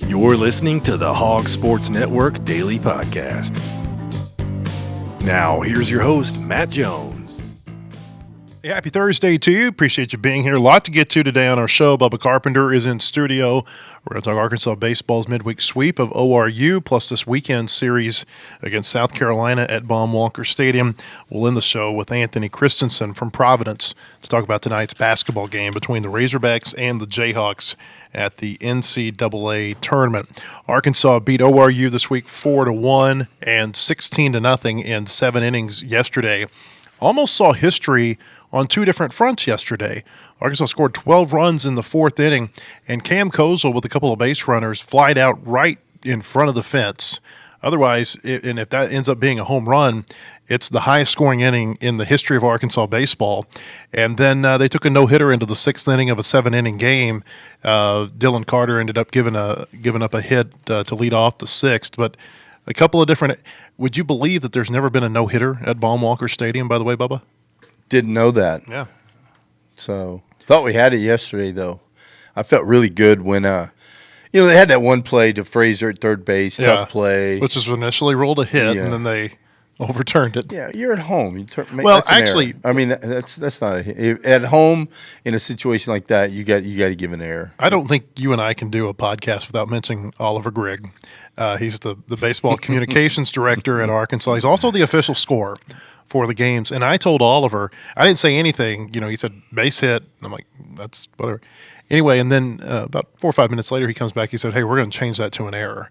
You're listening to the Hog Sports Network Daily Podcast. Now, here's your host, Matt Jones. Hey, happy Thursday to you. Appreciate you being here. A lot to get to today on our show. Bubba Carpenter is in studio. We're going to talk Arkansas baseball's midweek sweep of ORU, plus this weekend series against South Carolina at Baum-Walker Stadium. We'll end the show with Anthony Kristensen from Providence to talk about tonight's basketball game between the Razorbacks and the Jayhawks at the NCAA Tournament. Arkansas beat ORU this week 4-1 and 16-0 in 7 innings yesterday. Almost saw history on two different fronts yesterday. Arkansas scored 12 runs in the 4th inning, and Cam Kozel with a couple of base runners flied out right in front of the fence. Otherwise, and if that ends up being a home run, it's the highest scoring inning in the history of Arkansas baseball. And then they took a no-hitter into the 6th inning of a 7-inning game. Dylan Carter ended up giving up a hit to lead off the 6th. But a couple of different – would you believe that there's never been a no-hitter at Baum-Walker Stadium, by the way, Bubba? Didn't know that. Yeah. So thought we had it yesterday, though. I felt really good when they had that one play to Frazier at third base, tough play. Which was initially ruled a hit, and then they overturned it. Yeah, you're at home. That's actually, I mean, that's not a hit. At home in a situation like that, you got to give an error. I don't think you and I can do a podcast without mentioning Oliver Grigg. He's the baseball communications director at Arkansas. He's also the official scorer for the games. And I told Oliver, I didn't say anything. He said base hit. I'm like, that's whatever. Anyway, and then about 4 or 5 minutes later, he comes back. He said, hey, we're going to change that to an error.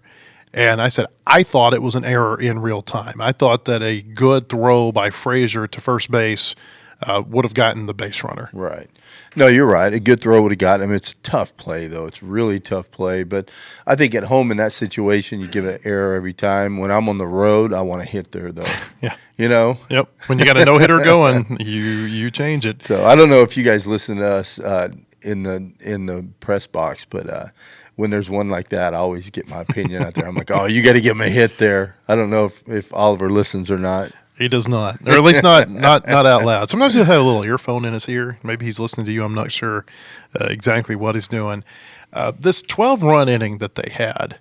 And I said, I thought it was an error in real time. I thought that a good throw by Frazier to first base would have gotten the base runner. Right. No, you're right. A good throw would have gotten him. It's a tough play, though. It's a really tough play. But I think at home in that situation, you give an error every time. When I'm on the road, I want to hit there, though. Yeah. Yep. When you got a no-hitter going, you change it. So I don't know if you guys listen to us in the press box, but when there's one like that, I always get my opinion out there. I'm like, oh, you got to give him a hit there. I don't know if Oliver listens or not. He does not, or at least not out loud. Sometimes he'll have a little earphone in his ear. Maybe he's listening to you. I'm not sure exactly what he's doing. This 12-run inning that they had,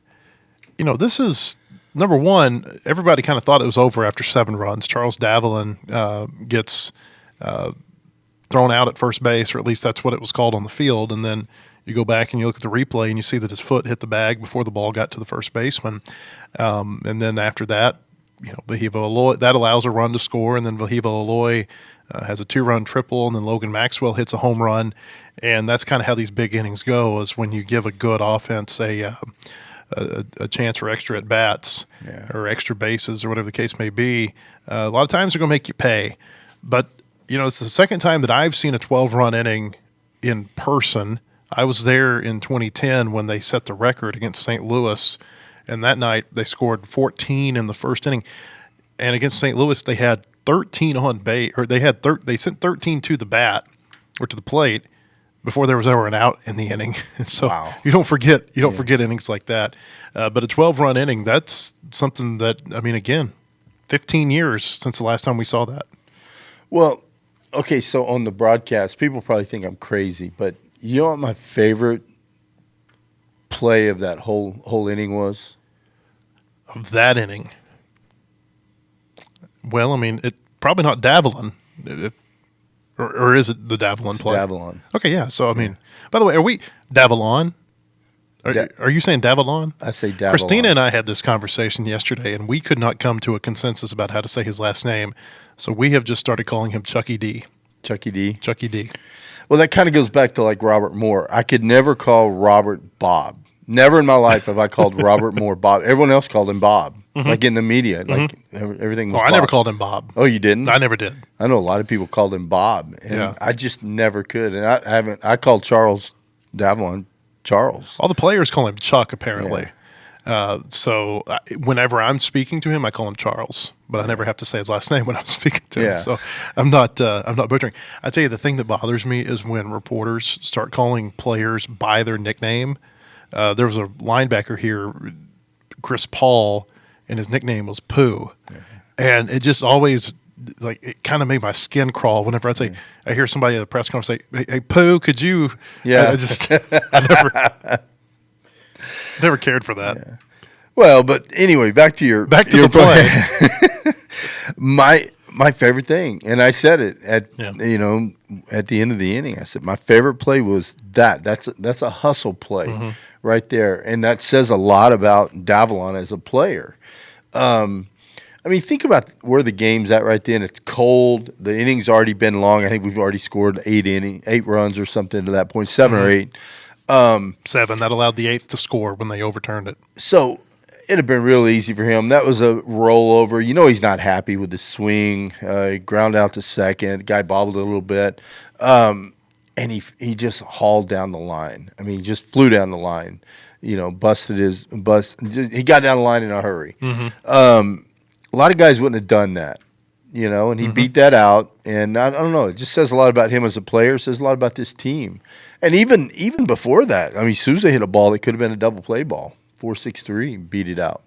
this is number one. Everybody kind of thought it was over after 7 runs. Charles Davalin gets thrown out at first base, or at least that's what it was called on the field. And then you go back and you look at the replay and you see that his foot hit the bag before the ball got to the first baseman. And then after that, Vahiva Aloy, that allows a run to score, and then Vahiva Aloy has a 2-run triple, and then Logan Maxwell hits a home run. And that's kind of how these big innings go, is when you give a good offense a chance for extra at-bats or extra bases or whatever the case may be. A lot of times they're going to make you pay. But, it's the second time that I've seen a 12-run inning in person. I was there in 2010 when they set the record against St. Louis. And that night, they scored 14 in the first inning. And against St. Louis, they had 13 on base, or they sent 13 to the bat or to the plate before there was ever an out in the inning. So you don't forget innings like that. But a 12-run inning, that's something that, again, 15 years since the last time we saw that. Well, okay, so on the broadcast, people probably think I'm crazy, but you know what my favorite play of that whole inning was? Of that inning? Well, it probably not Davalin. Or is it the Davalin play? Davalin. Okay, yeah. So, by the way, are we Davalon? Are you saying Davalon? I say Davalon. Christina and I had this conversation yesterday, and we could not come to a consensus about how to say his last name. So we have just started calling him Chucky D. Chucky D? Chucky D. Well, that kind of goes back to like Robert Moore. I could never call Robert Bob. Never in my life have I called Robert Moore Bob. Everyone else called him Bob, like in the media. Like everything was Bob. I never called him Bob. Oh, you didn't? I never did. I know a lot of people called him Bob, and I just never could. And I called Charles Davalin Charles. All the players call him Chuck, apparently. So whenever I'm speaking to him, I call him Charles, but I never have to say his last name when I'm speaking to him. So I'm not butchering. I tell you, the thing that bothers me is when reporters start calling players by their nickname. There was a linebacker here, Chris Paul, and his nickname was Pooh. And it just always, it kind of made my skin crawl whenever I hear somebody at the press conference say, hey Pooh, could you? Yeah. I never. Never cared for that. Yeah. Well, but anyway, back to your the play. My favorite thing, and I said it at Yeah. at the end of the inning. I said my favorite play was that. That's a hustle play right there, and that says a lot about Davalon as a player. I mean, think about where the game's at right then. It's cold. The inning's already been long. I think we've already scored 8 runs or something to that point, 7 or 8. 7. That allowed the 8th to score when they overturned it. So it'd have been real easy for him. That was a rollover. He's not happy with the swing. He ground out to second. The guy bobbled a little bit. And he just hauled down the line. I mean, he just flew down the line. He got down the line in a hurry. A lot of guys wouldn't have done that, and he beat that out. And I don't know, it just says a lot about him as a player. It says a lot about this team. And even before that, I mean, Souza hit a ball that could have been a double play ball, 4.63, beat it out.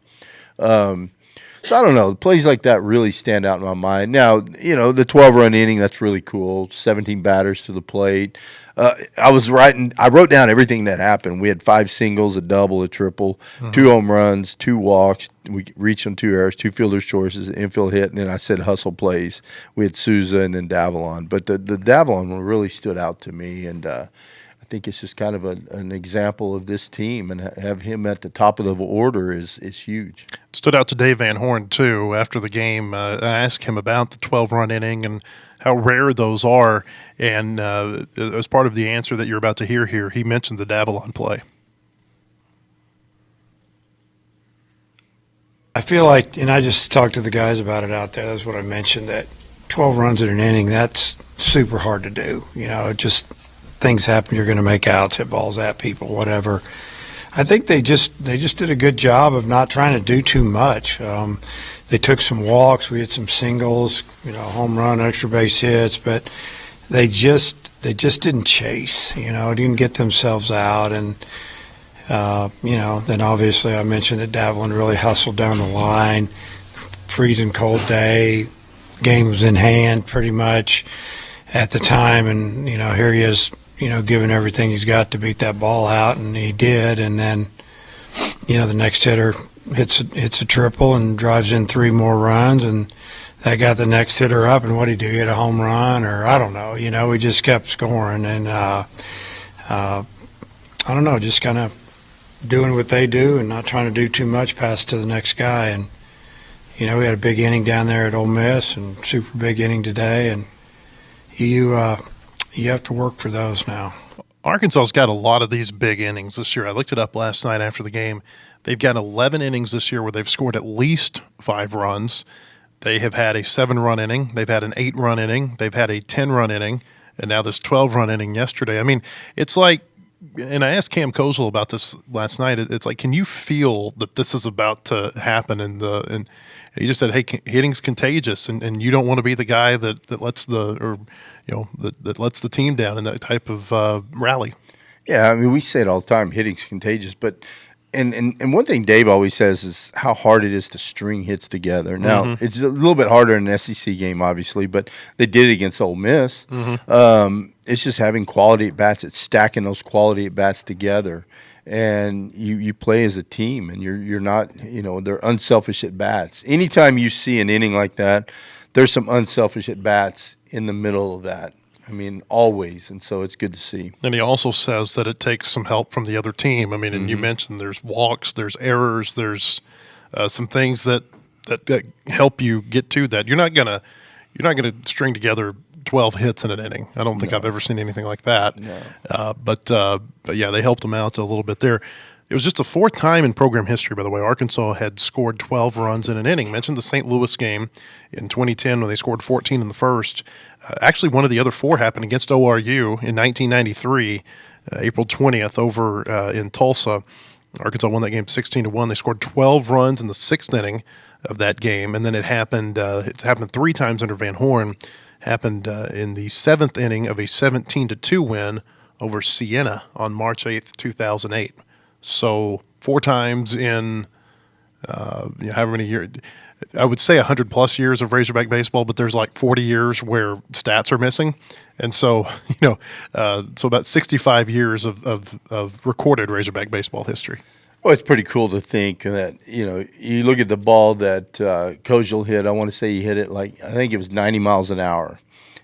So I don't know. Plays like that really stand out in my mind. Now, the 12-run inning, that's really cool. 17 batters to the plate. I wrote down everything that happened. We had 5 singles, a double, a triple, 2 home runs, 2 walks. We reached on 2 errors, 2 fielder's choices, an infield hit, and then I said hustle plays. We had Souza and then Davalon. But the Davalon one really stood out to me, and I think it's just kind of an example of this team, and have him at the top of the order is huge. Stood out to Dave Van Horn, too, after the game. I asked him about the 12-run inning and how rare those are, and as part of the answer that you're about to hear here, he mentioned the Davalon play. I feel like, and I just talked to the guys about it out there, that's what I mentioned, that 12 runs in an inning, that's super hard to do. Just things happen, you're going to make outs, hit balls at people, whatever. I think they just did a good job of not trying to do too much. They took some walks, we had some singles, home run, extra base hits, but they just didn't chase, didn't get themselves out. And then obviously I mentioned that Davalon really hustled down the line, freezing cold day, game was in hand pretty much at the time, and here he is, giving everything he's got to beat that ball out, and he did. And then, the next hitter hits a triple and drives in 3 more runs, and that got the next hitter up. And what did he do? He hit a home run, or I don't know. We just kept scoring, and I don't know, just kind of doing what they do and not trying to do too much, pass to the next guy. And we had a big inning down there at Ole Miss, and super big inning today, and you have to work for those now. Arkansas's got a lot of these big innings this year. I looked it up last night after the game. They've got 11 innings this year where they've scored at least 5 runs. They have had a 7-run inning. They've had an 8-run inning. They've had a 10-run inning, and now this 12-run inning yesterday. I mean, it's like, and I asked Cam Kozel about this last night. It's like, can you feel that this is about to happen? And he just said, hey, hitting's contagious, and you don't want to be the guy that lets that lets the team down in that type of rally. Yeah, I mean, we say it all the time, hitting's contagious, but and one thing Dave always says is how hard it is to string hits together. Now, it's a little bit harder in an SEC game, obviously, but they did it against Ole Miss. It's just having quality at bats. It's stacking those quality at bats together, and you play as a team, and you're not, they're unselfish at bats. Anytime you see an inning like that, there's some unselfish at bats in the middle of that. I mean, always, and so it's good to see. And he also says that it takes some help from the other team. I mean, and you mentioned there's walks, there's errors, there's some things that help you get to that. You're not gonna string together 12 hits in an inning. I don't think I've ever seen anything like that. No. But yeah, they helped them out a little bit there. It was just the 4th time in program history, by the way, Arkansas had scored 12 runs in an inning. Mentioned the St. Louis game in 2010 when they scored 14 in the first. Actually, one of the other 4 happened against ORU in 1993, April 20th over in Tulsa. Arkansas won that game 16-1. They scored 12 runs in the 6th inning of that game, and then it happened 3 times under Van Horn. Happened in the 7th inning of a 17-2 win over Siena on March 8th, 2008. So 4 times in however many years, I would say 100+ years of Razorback baseball, but there's like 40 years where stats are missing. And so, so about 65 years of recorded Razorback baseball history. Well, it's pretty cool to think that, you look at the ball that Kojal hit. I want to say he hit it I think it was 90 miles an hour.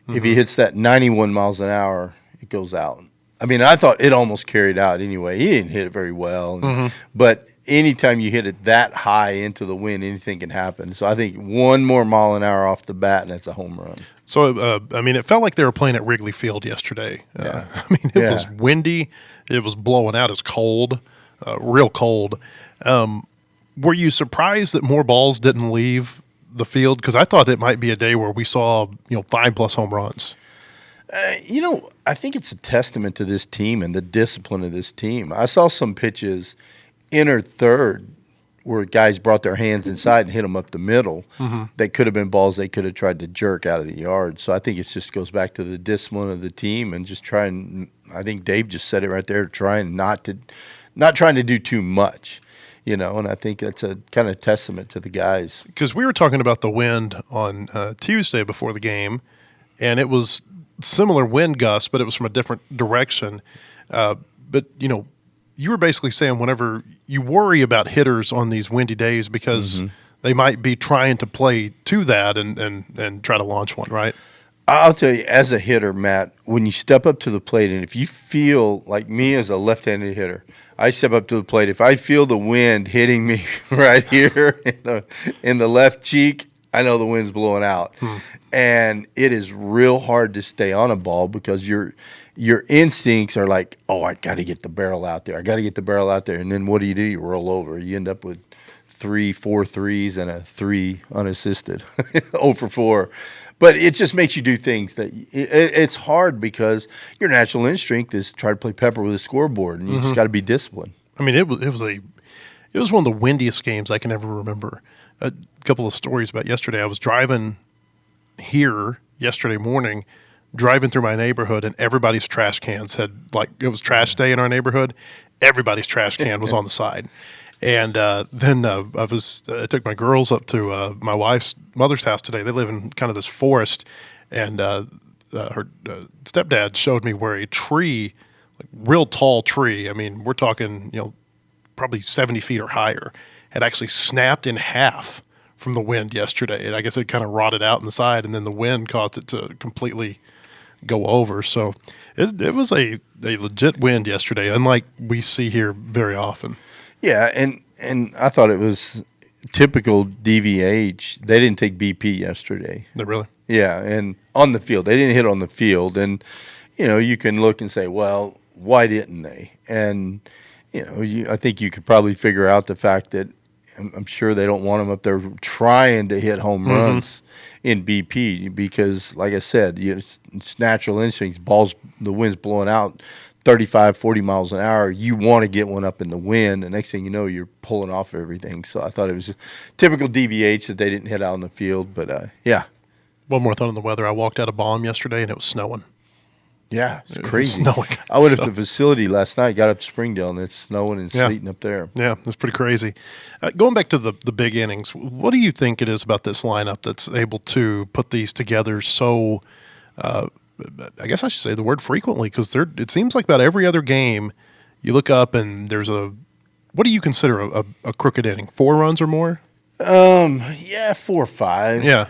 If he hits that 91 miles an hour, it goes out. I mean, I thought it almost carried out anyway. He didn't hit it very well. But anytime you hit it that high into the wind, anything can happen. So I think one more mile an hour off the bat, and that's a home run. So, I mean, it felt like they were playing at Wrigley Field yesterday. Yeah. I mean, it was windy. It was blowing out. It's cold, real cold. Were you surprised that more balls didn't leave the field? Because I thought it might be a day where we saw, 5+ home runs. I think it's a testament to this team and the discipline of this team. I saw some pitches inner third where guys brought their hands inside and hit them up the middle. That could have been balls they could have tried to jerk out of the yard. So I think it just goes back to the discipline of the team and just trying. I think Dave just said it right there, trying not trying to do too much. And I think that's a kind of testament to the guys. Because we were talking about the wind on Tuesday before the game, and it was similar wind gusts, but it was from a different direction. But, you were basically saying whenever you worry about hitters on these windy days because they might be trying to play to that and try to launch one, right? I'll tell you, as a hitter, Matt, when you step up to the plate, and if you feel like me as a left-handed hitter, I step up to the plate. If I feel the wind hitting me right here in the left cheek, I know the wind's blowing out. And it is real hard to stay on a ball because your instincts are like, oh, I got to get the barrel out there. I got to get the barrel out there. And then what do? You roll over. You end up with 4 threes and a 3 unassisted, 0 for 4. But it just makes you do things that it's hard because your natural instinct is try to play pepper with a scoreboard, and you just got to be disciplined. I mean, it was one of the windiest games I can ever remember. A couple of stories about yesterday. I was driving here yesterday morning, driving through my neighborhood, and everybody's trash cans had it was trash day in our neighborhood. Everybody's trash can was on the side. And then I took my girls up to my wife's mother's house today. They live in kind of this forest, and her stepdad showed me where a tree, real tall tree, I mean, we're talking, probably 70 feet or higher, had actually snapped in half from the wind yesterday. And I guess it kind of rotted out in the side, and then the wind caused it to completely go over. So it was a legit wind yesterday, unlike we see here very often. Yeah, and I thought it was typical DVH. They didn't take BP yesterday. They really? Yeah, and on the field. They didn't hit on the field. And, you can look and say, well, why didn't they? And, I think you could probably figure out the fact that I'm sure they don't want them up there trying to hit home runs in BP because, like I said, it's natural instincts. The wind's blowing out 35, 40 miles an hour. You want to get one up in the wind. The next thing you know, you're pulling off everything. So I thought it was typical DVH that they didn't hit out on the field. But, yeah. One more thought on the weather. I walked out of Baum yesterday, and it was snowing. Yeah, it's crazy. Snowing. I went up to the facility last night, got up to Springdale, and it's snowing and sleeting up there. Yeah, it's pretty crazy. Going back to the big innings, what do you think it is about this lineup that's able to put these together so I guess I should say the word frequently, because it seems like about every other game you look up and there's what do you consider a crooked inning? 4 runs or more? Yeah, 4 or 5. Yeah.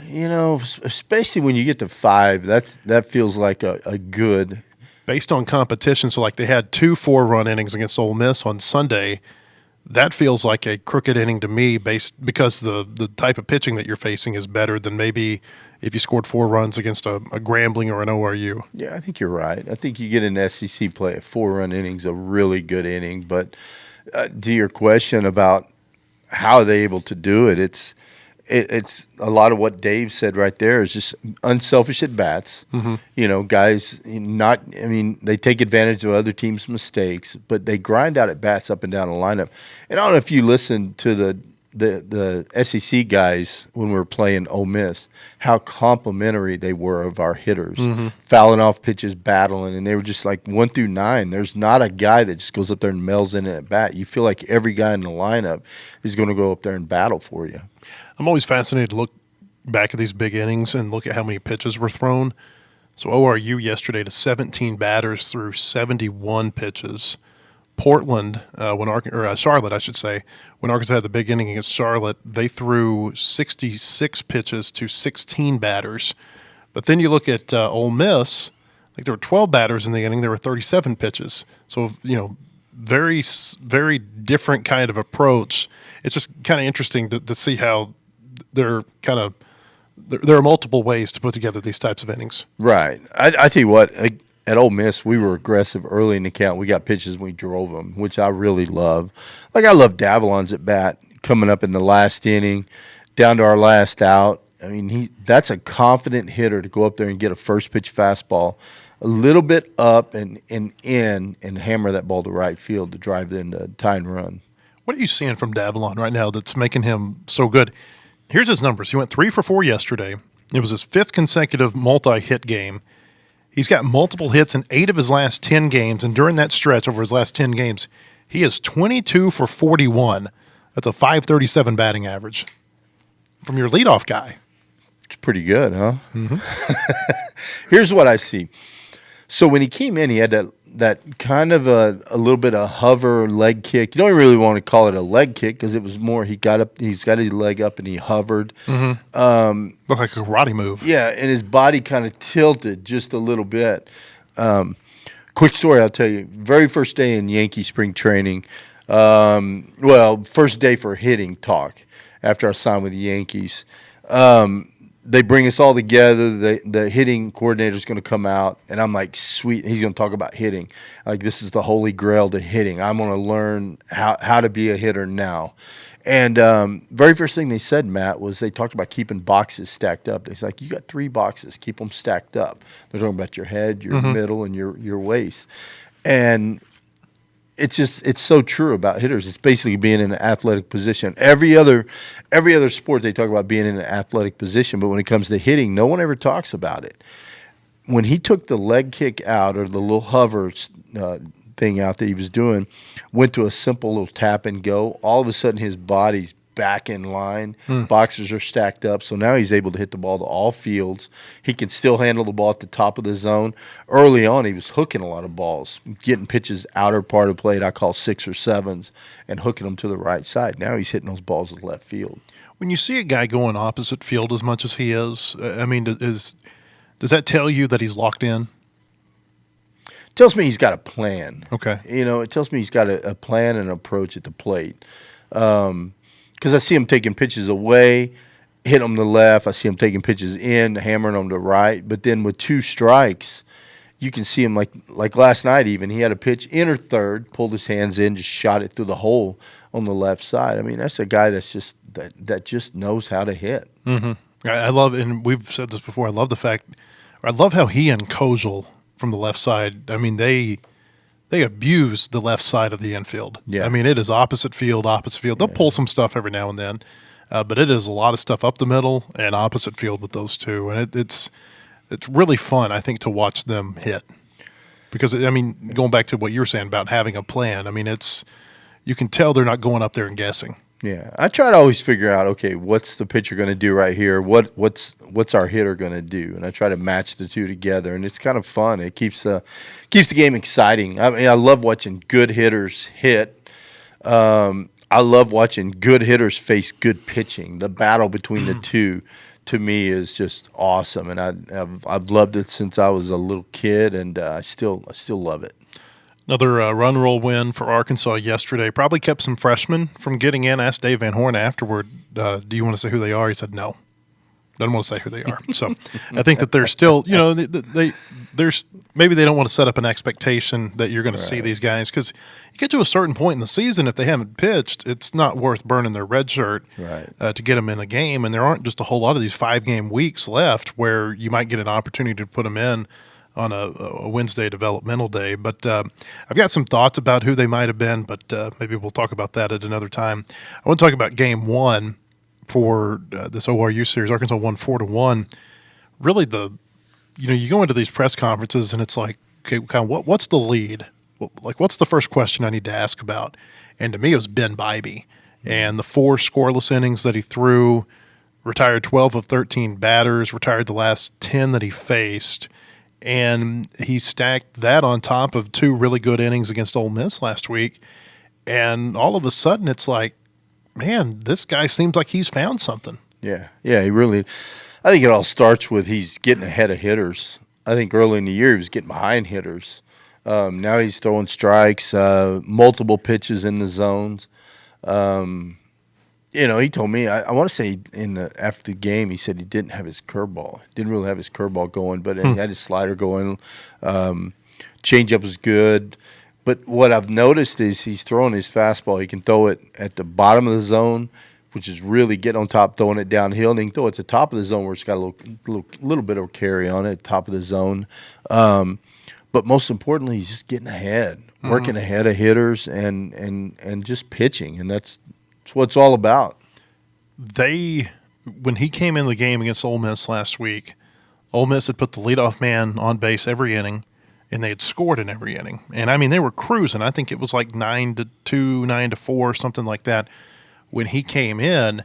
Especially when you get to 5, that feels like a good. Based on competition, so like they had 2 4-run innings against Ole Miss on Sunday. That feels like a crooked inning to me because the type of pitching that you're facing is better than maybe if you scored 4 runs against a Grambling or an ORU. Yeah, I think you're right. I think you get an SEC play, a 4-run inning's a really good inning. But to your question about how are they able to do it, it's a lot of what Dave said right there is just unselfish at bats. Guys they take advantage of other teams' mistakes, but they grind out at bats up and down the lineup. And I don't know if you listen to the SEC guys when we were playing Ole Miss, how complimentary they were of our hitters, fouling off pitches, battling, and they were just like 1 through 9. There's not a guy that just goes up there and melds in at bat. You feel like every guy in the lineup is going to go up there and battle for you. I'm always fascinated to look back at these big innings and look at how many pitches were thrown. So ORU yesterday to 17 batters threw 71 pitches. Portland, Charlotte, I should say, when Arkansas had the big inning against Charlotte, they threw 66 pitches to 16 batters. But then you look at Ole Miss, like there were 12 batters in the inning, there were 37 pitches. So, very, very different kind of approach. It's just kind of interesting to see how there are multiple ways to put together these types of innings. Right. I tell you what, at Ole Miss, we were aggressive early in the count. We got pitches and we drove them, which I really love. Like I love Davalon's at bat coming up in the last inning, down to our last out. I mean, that's a confident hitter to go up there and get a first pitch fastball, a little bit up and in, and hammer that ball to right field to drive in the tying run. What are you seeing from Davalon right now that's making him so good? Here's his numbers. He went 3 for 4 yesterday. It was his 5th consecutive multi-hit game. He's got multiple hits in 8 of his last 10 games, and during that stretch over his last 10 games, he is 22 for 41. That's a .537 batting average from your leadoff guy. It's pretty good, huh? Mm-hmm. Here's what I see. So when he came in, he had that kind of a little bit of hover leg kick. You don't really want to call it a leg kick because it was more he's got his leg up and he hovered. Mm-hmm. Looked like a karate move. Yeah, and his body kind of tilted just a little bit. Quick story I'll tell you. Very first day in Yankee spring training, first day for hitting talk after I signed with the Yankees. They bring us all together. The hitting coordinator is going to come out, and I'm like, sweet. He's going to talk about hitting. Like, this is the holy grail to hitting. I'm going to learn how to be a hitter now. And very first thing they said, Matt, was they talked about keeping boxes stacked up. They're like, you got 3 boxes. Keep them stacked up. They're talking about your head, your middle, and your waist. And it's so true about hitters. It's basically being in an athletic position. Every other sport they talk about being in an athletic position, but when it comes to hitting, no one ever talks about it. When he took the leg kick out or the little hover thing out that he was doing, went to a simple little tap and go, all of a sudden his body's back in line. Boxers are stacked up, so now he's able to hit the ball to all fields. He can still handle the ball at the top of the zone. Early on, he was hooking a lot of balls, getting pitches outer part of the plate, I call 6 or 7s, and hooking them to the right side. Now he's hitting those balls to left field. When you see a guy going opposite field as much as he is, I mean, does that tell you that he's locked in? It tells me he's got a plan. Okay. It tells me he's got a plan and an approach at the plate. Because I see him taking pitches away, hit them to left. I see him taking pitches in, hammering them to right. But then with 2 strikes, you can see him like last night even. He had a pitch inner third, pulled his hands in, just shot it through the hole on the left side. I mean, that's a guy that's just that just knows how to hit. Mm-hmm. I love, and we've said this before, I love how he and Kojal from the left side, I mean, they abuse the left side of the infield. Yeah. I mean, it is opposite field. They'll pull some stuff every now and then, but it is a lot of stuff up the middle and opposite field with those two. And it's really fun, I think, to watch them hit. Because, I mean, going back to what you were saying about having a plan, I mean, you can tell they're not going up there and guessing. Yeah, I try to always figure out, okay, what's the pitcher going to do right here? What's our hitter going to do? And I try to match the two together, and it's kind of fun. It keeps the game exciting. I mean, I love watching good hitters hit. I love watching good hitters face good pitching. The battle between the two, to me, is just awesome, and I've loved it since I was a little kid, and I still love it. Another run roll win for Arkansas yesterday. Probably kept some freshmen from getting in. Asked Dave Van Horn afterward, do you want to say who they are? He said no. Doesn't want to say who they are. So I think that they're still, there's maybe they don't want to set up an expectation that you're going to see these guys, because you get to a certain point in the season, if they haven't pitched, it's not worth burning their red shirt to get them in a game. And there aren't just a whole lot of these 5-game weeks left where you might get an opportunity to put them in on a Wednesday developmental day. But I've got some thoughts about who they might have been, but maybe we'll talk about that at another time. I want to talk about game 1 for this ORU series. Arkansas won 4-1. Really, you go into these press conferences and it's like, okay, kind of what's the lead? What's the first question I need to ask about? And to me, it was Ben Bybee. And the 4 scoreless innings that he threw, retired 12 of 13 batters, retired the last 10 that he faced. and he stacked that on top of 2 really good innings against Ole Miss last week. And all of a sudden, it's like, man, this guy seems like he's found something. Yeah, he really – I think it all starts with he's getting ahead of hitters. I think early in the year he was getting behind hitters. Now he's throwing strikes, multiple pitches in the zones. He told me, I want to say after the game, he said he didn't have his curveball. Didn't really have his curveball going, but he had his slider going. Changeup was good. But what I've noticed is he's throwing his fastball. He can throw it at the bottom of the zone, which is really getting on top, throwing it downhill. And he can throw it at the top of the zone where it's got a little bit of carry on it, top of the zone. But most importantly, he's just getting ahead, working ahead of hitters and just pitching. And that's what it's all about. When he came in the game against Ole Miss last week, Ole Miss had put the leadoff man on base every inning, and they had scored in every inning. And, I mean, they were cruising. I think it was like 9-2, 9-4, something like that when he came in.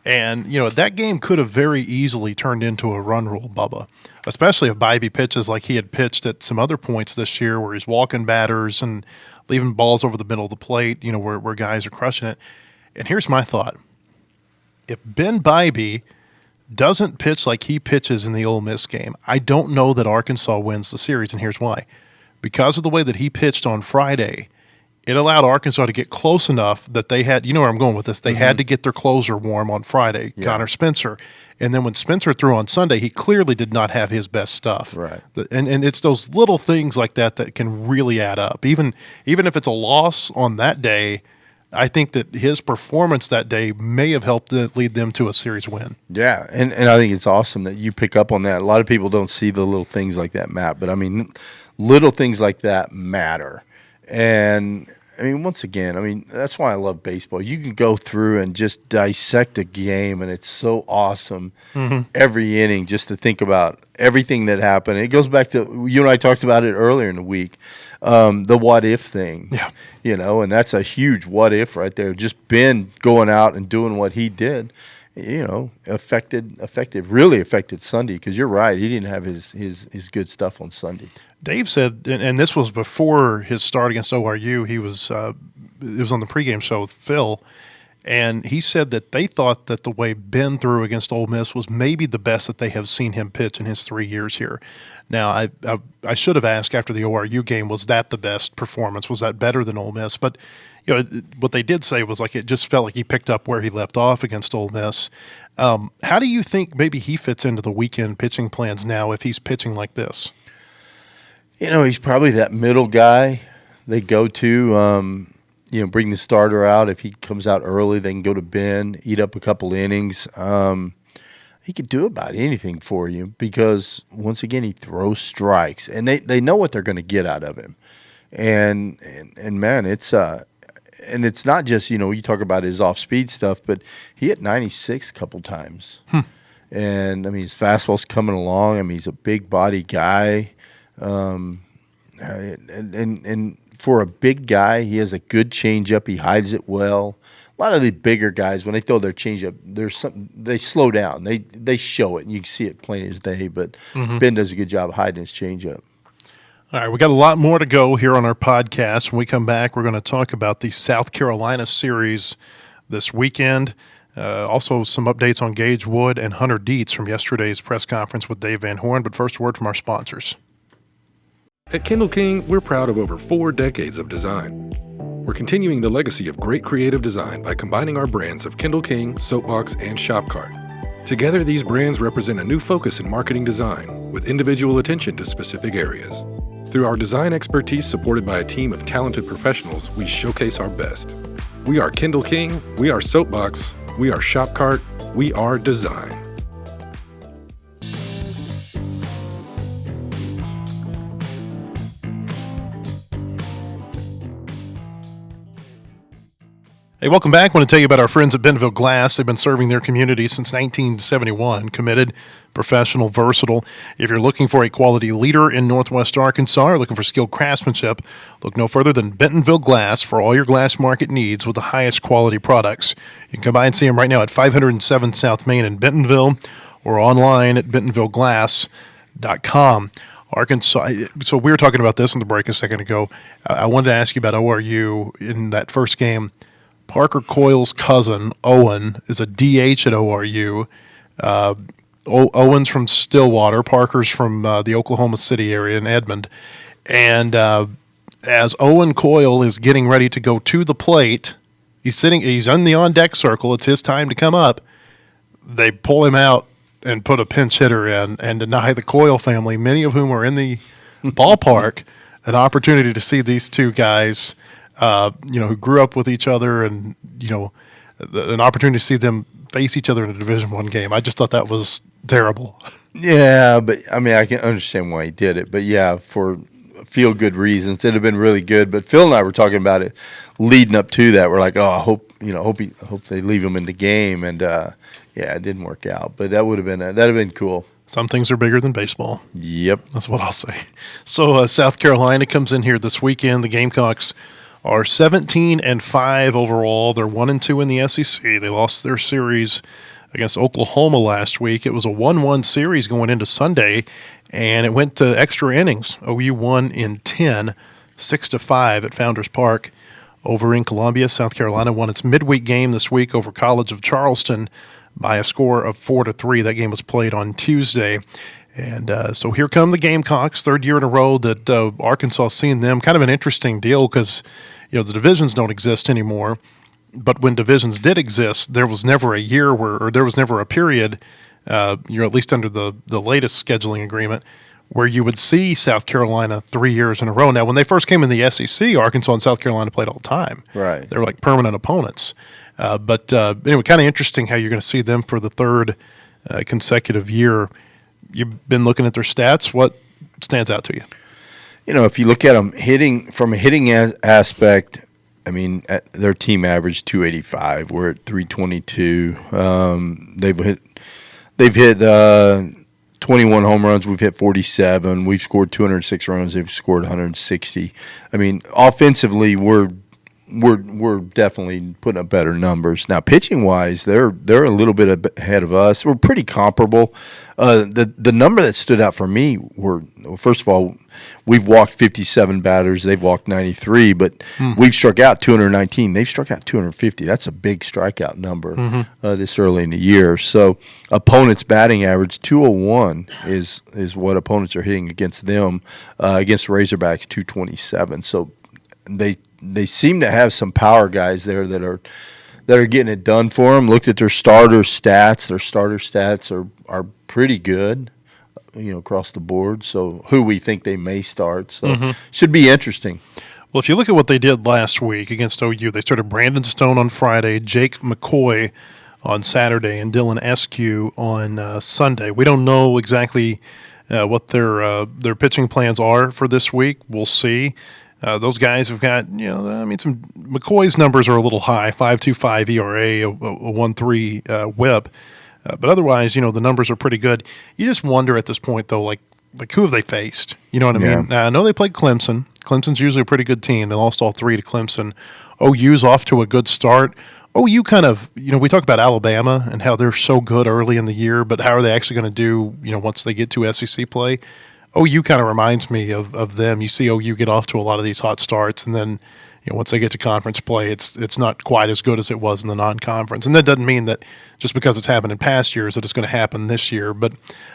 And, that game could have very easily turned into a run rule, Bubba, especially if Bybee pitches like he had pitched at some other points this year where he's walking batters and leaving balls over the middle of the plate, where guys are crushing it. And here's my thought. If Ben Bybee doesn't pitch like he pitches in the Ole Miss game, I don't know that Arkansas wins the series, and here's why. Because of the way that he pitched on Friday, it allowed Arkansas to get close enough that they had – where I'm going with this. They had to get their closer warm on Friday, Connor Spencer. And then when Spencer threw on Sunday, he clearly did not have his best stuff. Right. And it's those little things like that can really add up. Even if it's a loss on that day – I think that his performance that day may have helped lead them to a series win. Yeah, and I think it's awesome that you pick up on that. A lot of people don't see the little things like that, Matt, but, I mean, little things like that matter. And, I mean, once again, that's why I love baseball. You can go through and just dissect a game, and it's so awesome every inning just to think about everything that happened. It goes back to – you and I talked about it earlier in the week. The what-if thing, and that's a huge what-if right there. Just Ben going out and doing what he did, really affected Sunday because you're right. He didn't have his good stuff on Sunday. Dave said, and this was before his start against ORU, it was on the pregame show with Phil, and he said that they thought that the way Ben threw against Ole Miss was maybe the best that they have seen him pitch in his 3 years here. Now, I should have asked after the ORU game, was that the best performance? Was that better than Ole Miss? But, what they did say was like it just felt like he picked up where he left off against Ole Miss. How do you think maybe he fits into the weekend pitching plans now if he's pitching like this? He's probably that middle guy they go to, bring the starter out. If he comes out early, they can go to Ben, eat up a couple innings. He could do about anything for you because, once again, he throws strikes. And they know what they're going to get out of him. And man, it's and it's not just, you talk about his off-speed stuff, but he hit 96 a couple times. And, his fastball's coming along. He's a big body guy. And for a big guy, he has a good changeup. He hides it well. A lot of the bigger guys, when they throw their changeup, they slow down. They show it, and you can see it plain as day. But Ben does a good job of hiding his changeup. All right, we got a lot more to go here on our podcast. When we come back, we're going to talk about the South Carolina series this weekend. Also, some updates on Gage Wood and Hunter Dietz from yesterday's press conference with Dave Van Horn. But first, a word from our sponsors. At Kindle King, we're proud of over 4 decades of design. We're continuing the legacy of great creative design by combining our brands of Kindle King, Soapbox, and Shopcart. Together, these brands represent a new focus in marketing design with individual attention to specific areas. Through our design expertise supported by a team of talented professionals, we showcase our best. We are Kindle King, we are Soapbox, we are Shopcart, we are design. Hey, welcome back. I want to tell you about our friends at Bentonville Glass. They've been serving their community since 1971. Committed, professional, versatile. If you're looking for a quality leader in Northwest Arkansas or looking for skilled craftsmanship, look no further than Bentonville Glass for all your glass market needs with the highest quality products. You can come by and see them right now at 507 South Main in Bentonville or online at bentonvilleglass.com. Arkansas. So we were talking about this in the break a second ago. I wanted to ask you about ORU in that first game. Parker Coyle's cousin, Owen, is a DH at ORU. Owen's from Stillwater. Parker's from the Oklahoma City area in Edmond. And as Owen Coyle is getting ready to go to the plate, he's in the on-deck circle. It's his time to come up. They pull him out and put a pinch hitter in and deny the Coyle family, many of whom are in the ballpark, an opportunity to see these two guys, who grew up with each other, and an opportunity to see them face each other in a Division I game. I just thought that was terrible. Yeah, but I mean, I can understand why he did it. But yeah, for feel-good reasons, it'd have been really good. But Phil and I were talking about it leading up to that. We're like, oh, I hope they leave him in the game, and yeah, it didn't work out. But that would have been cool. Some things are bigger than baseball. Yep, that's what I'll say. So South Carolina comes in here this weekend. The Gamecocks are 17-5 overall. They're 1-2 in the SEC. They lost their series against Oklahoma last week. It was a 1-1 series going into Sunday, and it went to extra innings. OU won in 10, 6-5 at Founders Park. Over in Columbia, South Carolina won its midweek game this week over College of Charleston by a score of 4-3. That game was played on Tuesday. And so here come the Gamecocks, third year in a row that Arkansas seen them. Kind of an interesting deal because, the divisions don't exist anymore. But when divisions did exist, there was never a year or there was never a period, at least under the latest scheduling agreement, where you would see South Carolina 3 years in a row. Now, when they first came in the SEC, Arkansas and South Carolina played all the time. Right. They were like permanent opponents. But anyway, kind of interesting how you're going to see them for the third consecutive year. You've been looking at their stats. What stands out to you? If you look at them from a hitting aspect, I mean, their team average 285. We're at 322. They've hit 21 home runs. We've hit 47. We've scored 206 runs. They've scored 160. I mean, offensively, we're definitely putting up better numbers. Now, pitching wise, they're a little bit ahead of us. We're pretty comparable. The number that stood out for me first of all, we've walked 57 batters. They've walked 93, but we've struck out 219. They've struck out 250. That's a big strikeout number this early in the year. So opponents' batting average 201 is what opponents are hitting against them. Against the Razorbacks, 227. So they seem to have some power guys there that are getting it done for them. Looked at their starter stats. Their starter stats are pretty good, across the board. So who we think they may start. So should be interesting. Well, if you look at what they did last week against OU, they started Brandon Stone on Friday, Jake McCoy on Saturday, and Dylan Eskew on Sunday. We don't know exactly what their pitching plans are for this week. We'll see. Those guys have got, McCoy's numbers are a little high, 5.25 ERA, a 1.3 WHIP. But otherwise, the numbers are pretty good. You just wonder at this point, though, like who have they faced? You know what I mean? Now, I know they played Clemson. Clemson's usually a pretty good team. They lost all three to Clemson. OU's off to a good start. OU kind of, we talk about Alabama and how they're so good early in the year, but how are they actually going to do, once they get to SEC play? OU kind of reminds me of them. You see OU get off to a lot of these hot starts, and then once they get to conference play, it's not quite as good as it was in the non-conference. And that doesn't mean that just because it's happened in past years that it's going to happen this year. But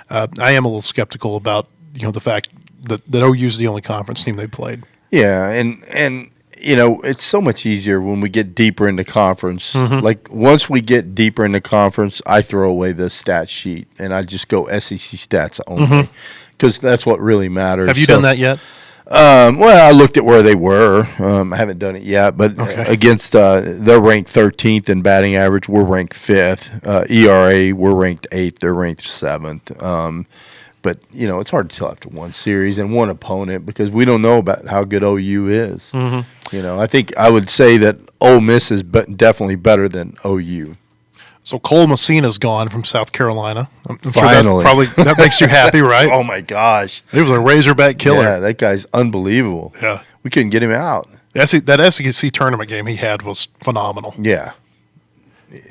I am a little skeptical about the fact that OU is the only conference team they played. Yeah, and it's so much easier when we get deeper into conference. Like once we get deeper into conference, I throw away the stat sheet and I just go SEC stats only. Because that's what really matters. Have you done that yet? Well, I looked at where they were. I haven't done it yet, but against they're ranked 13th in batting average. We're ranked 5th. ERA, we're ranked 8th. They're ranked 7th. But it's hard to tell after one series and one opponent because we don't know about how good OU is. I think I would say that Ole Miss is definitely better than OU. So Cole Messina's gone from South Carolina. I'm Finally. Sure that makes you happy, right? Oh, my gosh. He was a Razorback killer. Yeah, that guy's unbelievable. Yeah. We couldn't get him out. That SEC tournament game he had was phenomenal. Yeah.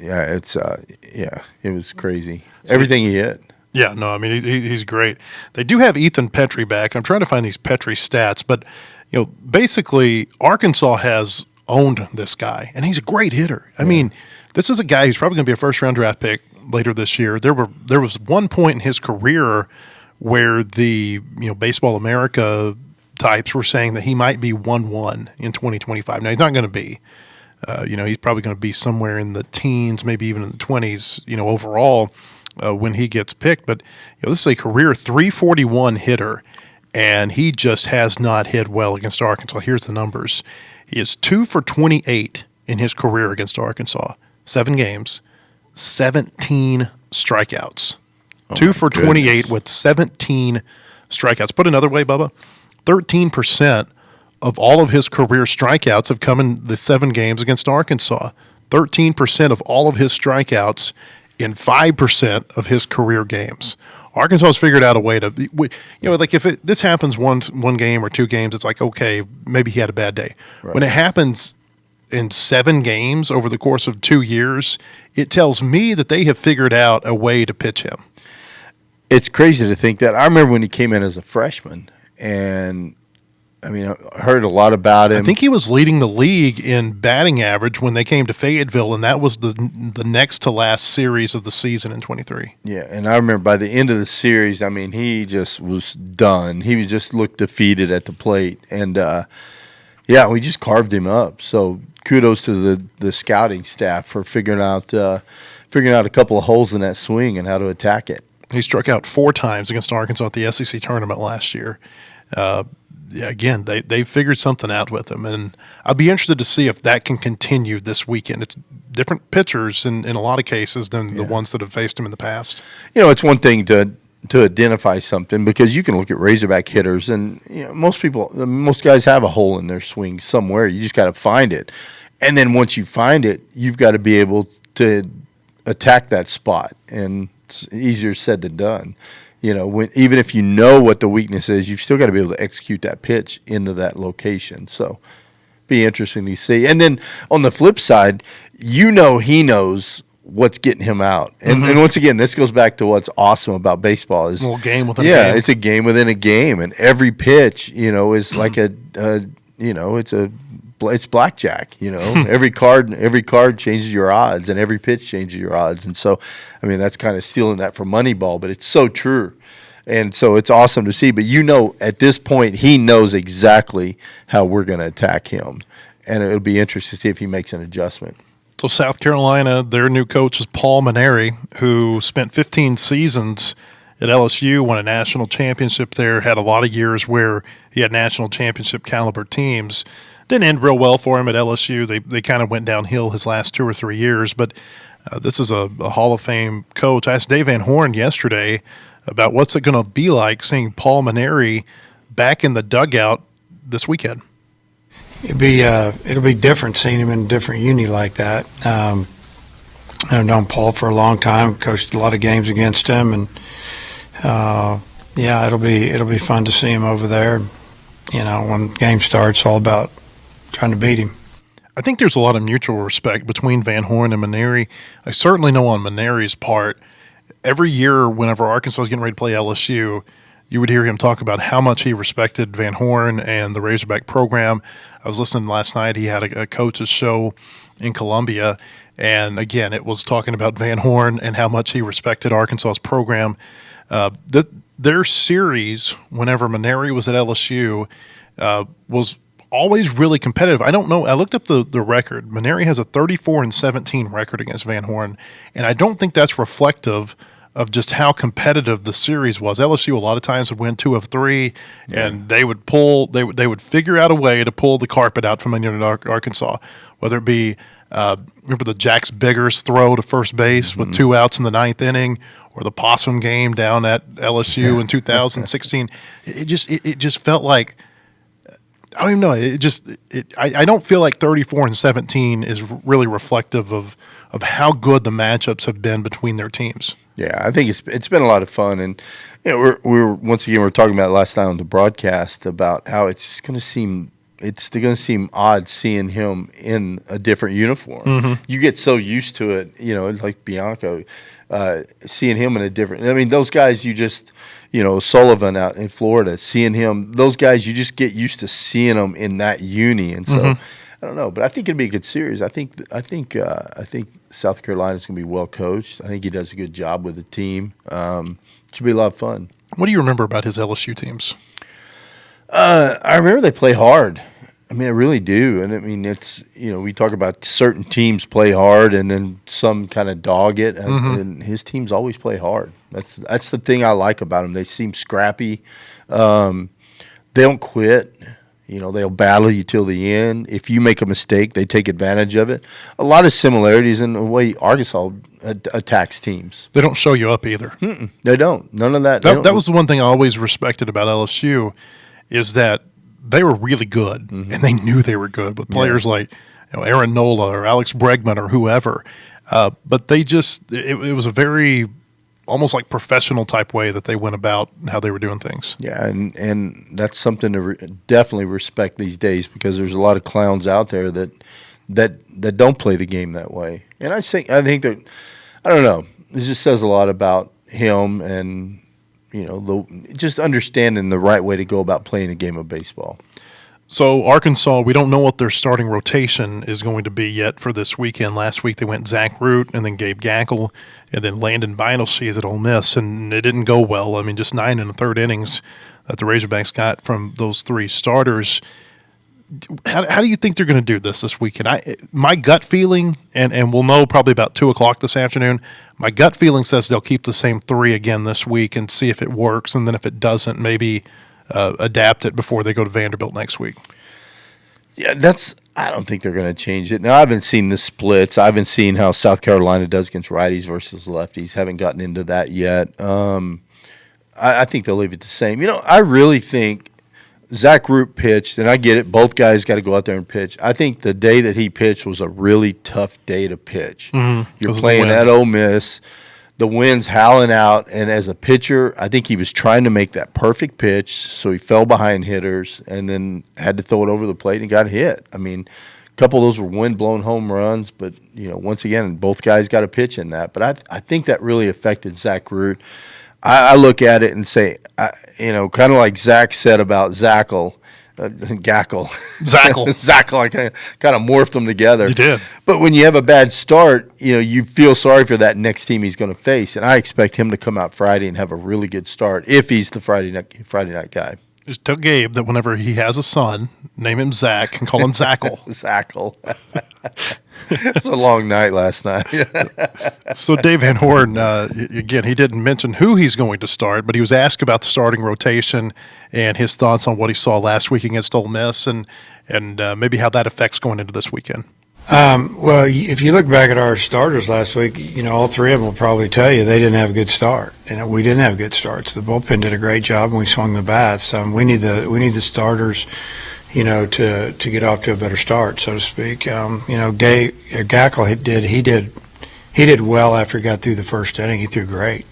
Yeah, it was crazy. Everything he hit. Yeah, no, I mean he's great. They do have Ethan Petrie back. I'm trying to find these Petrie stats, but basically Arkansas has owned this guy, and he's a great hitter. I mean, this is a guy who's probably going to be a first-round draft pick later this year. There was one point in his career where the Baseball America types were saying that he might be 1-1 in 2025. Now he's not going to be. He's probably going to be somewhere in the teens, maybe even in the 20s. Overall. When he gets picked, but this is a career 341 hitter, and he just has not hit well against Arkansas. Here's the numbers. He is 2 for 28 in his career against Arkansas. 7 games, 17 strikeouts. 2 for 28 with 17 strikeouts. Put another way, Bubba, 13% of all of his career strikeouts have come in the 7 games against Arkansas. 13% of all of his strikeouts in 5% of his career games. Arkansas has figured out a way to, like if this happens one game or 2 games, it's like, okay, maybe he had a bad day. Right. When it happens in 7 games over the course of 2 years, it tells me that they have figured out a way to pitch him. It's crazy to think that. I remember when he came in as a freshman, and I heard a lot about him. I think he was leading the league in batting average when they came to Fayetteville, and that was the next to last series of the season in 23. Yeah, and I remember by the end of the series, he just was done. He just looked defeated at the plate, and we just carved him up. So kudos to the scouting staff for figuring out a couple of holes in that swing and how to attack it. He struck out 4 times against Arkansas at the SEC tournament last year. Again, they figured something out with him, and I'd be interested to see if that can continue this weekend. It's different pitchers in a lot of cases than the ones that have faced him in the past. It's one thing to identify something, because you can look at Razorback hitters, and most guys have a hole in their swing somewhere. You just got to find it, and then once you find it, you've got to be able to attack that spot, and it's easier said than done. Even if you know what the weakness is, you've still got to be able to execute that pitch into that location. So, be interesting to see. And then on the flip side, he knows what's getting him out. And once again, this goes back to what's awesome about baseball is a little game within a game. Yeah, it's a game within a game, and every pitch, is like it's blackjack. Every card changes your odds, and every pitch changes your odds. And so, that's kind of stealing that from Moneyball, but it's so true. And so it's awesome to see. But at this point, he knows exactly how we're going to attack him, and it'll be interesting to see if he makes an adjustment. So South Carolina, their new coach is Paul Maneri, who spent 15 seasons at LSU, won a national championship there, had a lot of years where he had national championship caliber teams. Didn't end real well for him at LSU. They kind of went downhill his last 2 or 3 years, but this is a Hall of Fame coach. I asked Dave Van Horn yesterday about what's it going to be like seeing Paul Maneri back in the dugout this weekend. It'll be different seeing him in a different uni like that. I've known Paul for a long time, coached a lot of games against him, and it'll be fun to see him over there. When game starts, all about trying to beat him. I think there's a lot of mutual respect between Van Horn and Maneri. I certainly know on Maneri's part, every year whenever Arkansas was getting ready to play LSU, you would hear him talk about how much he respected Van Horn and the Razorback program. I was listening last night. He had a coach's show in Columbia, and again, it was talking about Van Horn and how much he respected Arkansas's program. Their series, whenever Maneri was at LSU, was always really competitive. I don't know. I looked up the record. Maneri has a 34-17 record against Van Horn, and I don't think that's reflective of just how competitive the series was. LSU a lot of times would win 2 of 3, and they would figure out a way to pull the carpet out from under Arkansas, whether it be remember the Jax Biggers throw to first base with 2 outs in the 9th inning, or the Possum game down at LSU in 2016. It just felt like, I don't even know. I don't feel like 34-17 is really reflective of how good the matchups have been between their teams. Yeah, I think it's been a lot of fun, and we're talking about last night on the broadcast about how it's going to seem odd seeing him in a different uniform. You get so used to it, like Bianco. seeing him in a different. I mean, those guys you just, Sullivan out in Florida, seeing him. Those guys you just get used to seeing them in that uni, and so I don't know, but I think it'd be a good series. I think South Carolina's going to be well coached. I think he does a good job with the team. Should be a lot of fun. What do you remember about his LSU teams? I remember they play hard. I mean, I really do. And I mean, it's, we talk about certain teams play hard and then some kind of dog it. And his teams always play hard. That's the thing I like about them. They seem scrappy. They don't quit. They'll battle you till the end. If you make a mistake, they take advantage of it. A lot of similarities in the way Arkansas attacks teams. They don't show you up either. They don't. None of that. That was the one thing I always respected about LSU is that they were really good, and they knew they were good with players like Aaron Nola or Alex Bregman or whoever. But they just it was a very almost like professional type way that they went about how they were doing things. Yeah, and that's something to definitely respect these days because there's a lot of clowns out there that don't play the game that way. And I think that I don't know. It just says a lot about him and just understanding the right way to go about playing a game of baseball. So Arkansas, we don't know what their starting rotation is going to be yet for this weekend. Last week they went Zach Root and then Gabe Gackel and then Landon Vinelshees at Ole Miss, and it didn't go well. I mean, just 9 1/3 innings that the Razorbacks got from those three starters. How do you think they're going to do this weekend? My gut feeling, and we'll know probably about 2 o'clock this afternoon, my gut feeling says they'll keep the same 3 again this week and see if it works, and then if it doesn't, maybe adapt it before they go to Vanderbilt next week. Yeah, I don't think they're going to change it. Now, I haven't seen the splits. I haven't seen how South Carolina does against righties versus lefties. Haven't gotten into that yet. I think they'll leave it the same. I really think Zach Root pitched, and I get it. Both guys got to go out there and pitch. I think the day that he pitched was a really tough day to pitch. You're playing at Ole Miss. The wind's howling out, and as a pitcher, I think he was trying to make that perfect pitch, so he fell behind hitters and then had to throw it over the plate and got hit. I mean, a couple of those were wind-blown home runs, but, once again, both guys got a pitch in that. But I think that really affected Zach Root. I look at it and say, kind of like Zach said about Gackel. Zackle. Zackle. I kind of morphed them together. You did. But when you have a bad start, you feel sorry for that next team he's going to face. And I expect him to come out Friday and have a really good start if he's the Friday night guy. Just tell Gabe that whenever he has a son, name him Zach and call him Zackle. Zackle. It was a long night last night. So Dave Van Horn, again, he didn't mention who he's going to start, but he was asked about the starting rotation and his thoughts on what he saw last week against Ole Miss and maybe how that affects going into this weekend. Well, if you look back at our starters last week, all three of them will probably tell you they didn't have a good start, and we didn't have good starts. The bullpen did a great job, and we swung the bats. We need the starters, to get off to a better start, so to speak. Gackel he did well after he got through the first inning. He threw great.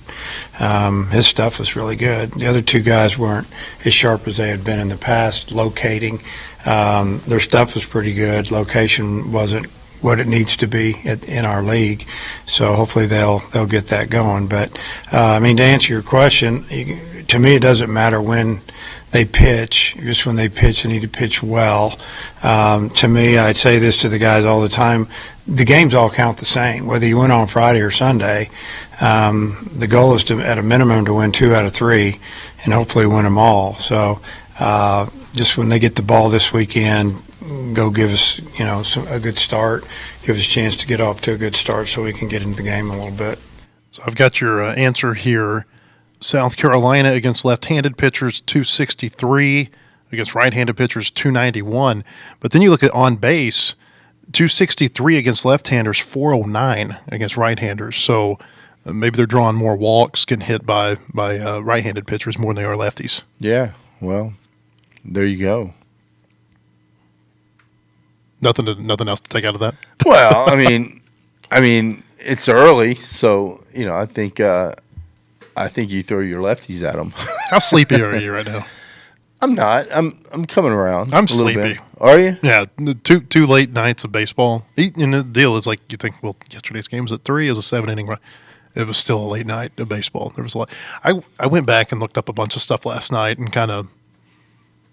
His stuff was really good. The other two guys weren't as sharp as they had been in the past, locating. Their stuff was pretty good. Location wasn't what it needs to be in our league, so hopefully they'll get that going. But to answer your question, to me it doesn't matter when they pitch. Just when they pitch, they need to pitch well. To me, I'd say this to the guys all the time: the games all count the same, whether you win on Friday or Sunday. The goal is to, at a minimum, to win 2 out of 3, and hopefully win them all. So just when they get the ball this weekend, go give us a good start, give us a chance to get off to a good start so we can get into the game a little bit. So I've got your answer here. South Carolina against left-handed pitchers 263, against right-handed pitchers 291. But then you look at on base, 263 against left-handers, 409 against right-handers. So maybe they're drawing more walks, getting hit by right-handed pitchers more than they are lefties. Yeah, well, there you go. Nothing else to take out of that. Well, I mean, it's early, so I think you throw your lefties at them. How sleepy are you right now? I'm not. I'm coming around. I'm a little sleepy. Bit. Are you? Yeah, two late nights of baseball. And the deal is like you think, well, yesterday's game was at 3. It was a 7-inning run. it was still a late night of baseball. There was a lot. I went back and looked up a bunch of stuff last night and kind of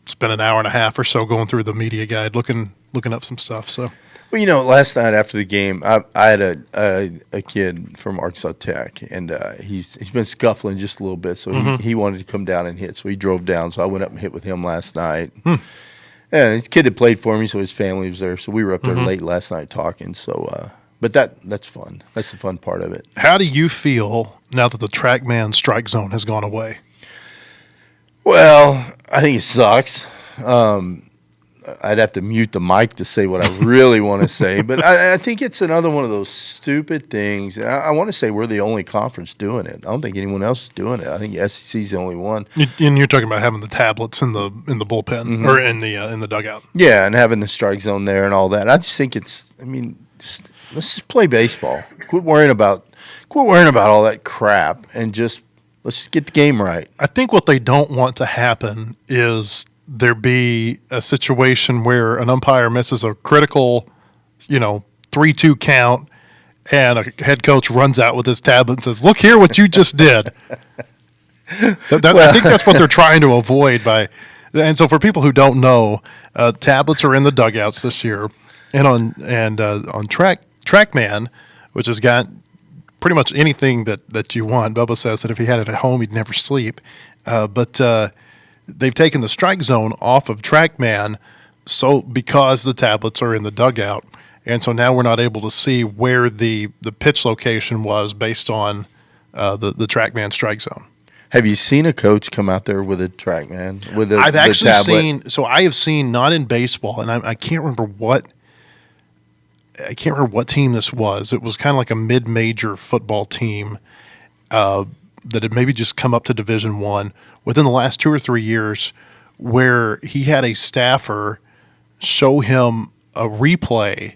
spent an hour and a half or so going through the media guide, looking up some stuff. So, well, last night after the game, I had a kid from Arkansas Tech, and he's been scuffling just a little bit, so he wanted to come down and hit. So he drove down. So I went up and hit with him last night. And his kid had played for me, so his family was there. So we were up there late last night talking. So, but that's fun. That's the fun part of it. How do you feel now that the TrackMan strike zone has gone away? Well, I think it sucks. I'd have to mute the mic to say what I really want to say, but I think it's another one of those stupid things. I want to say we're the only conference doing it. I don't think anyone else is doing it. I think the SEC's the only one. And you're talking about having the tablets in the bullpen or in the dugout. Yeah, and having the strike zone there and all that. I just think it's. I mean, let's just play baseball. Quit worrying about all that crap and let's just get the game right. I think what they don't want to happen is there be a situation where an umpire misses a critical, 3-2 count, and a head coach runs out with his tablet and says, "Look here, what you just did." I think that's what they're trying to avoid And so, for people who don't know, tablets are in the dugouts this year, and on TrackMan, which has got pretty much anything that you want. Bubba says that if he had it at home, he'd never sleep. But they've taken the strike zone off of TrackMan because the tablets are in the dugout. And so now we're not able to see where the pitch location was based on the TrackMan strike zone. Have you seen a coach come out there with a TrackMan? I've actually seen. So I have seen, not in baseball, and I can't remember what team this was. It was kind of like a mid-major football team that had maybe just come up to Division I within the last 2 or 3 years, where he had a staffer show him a replay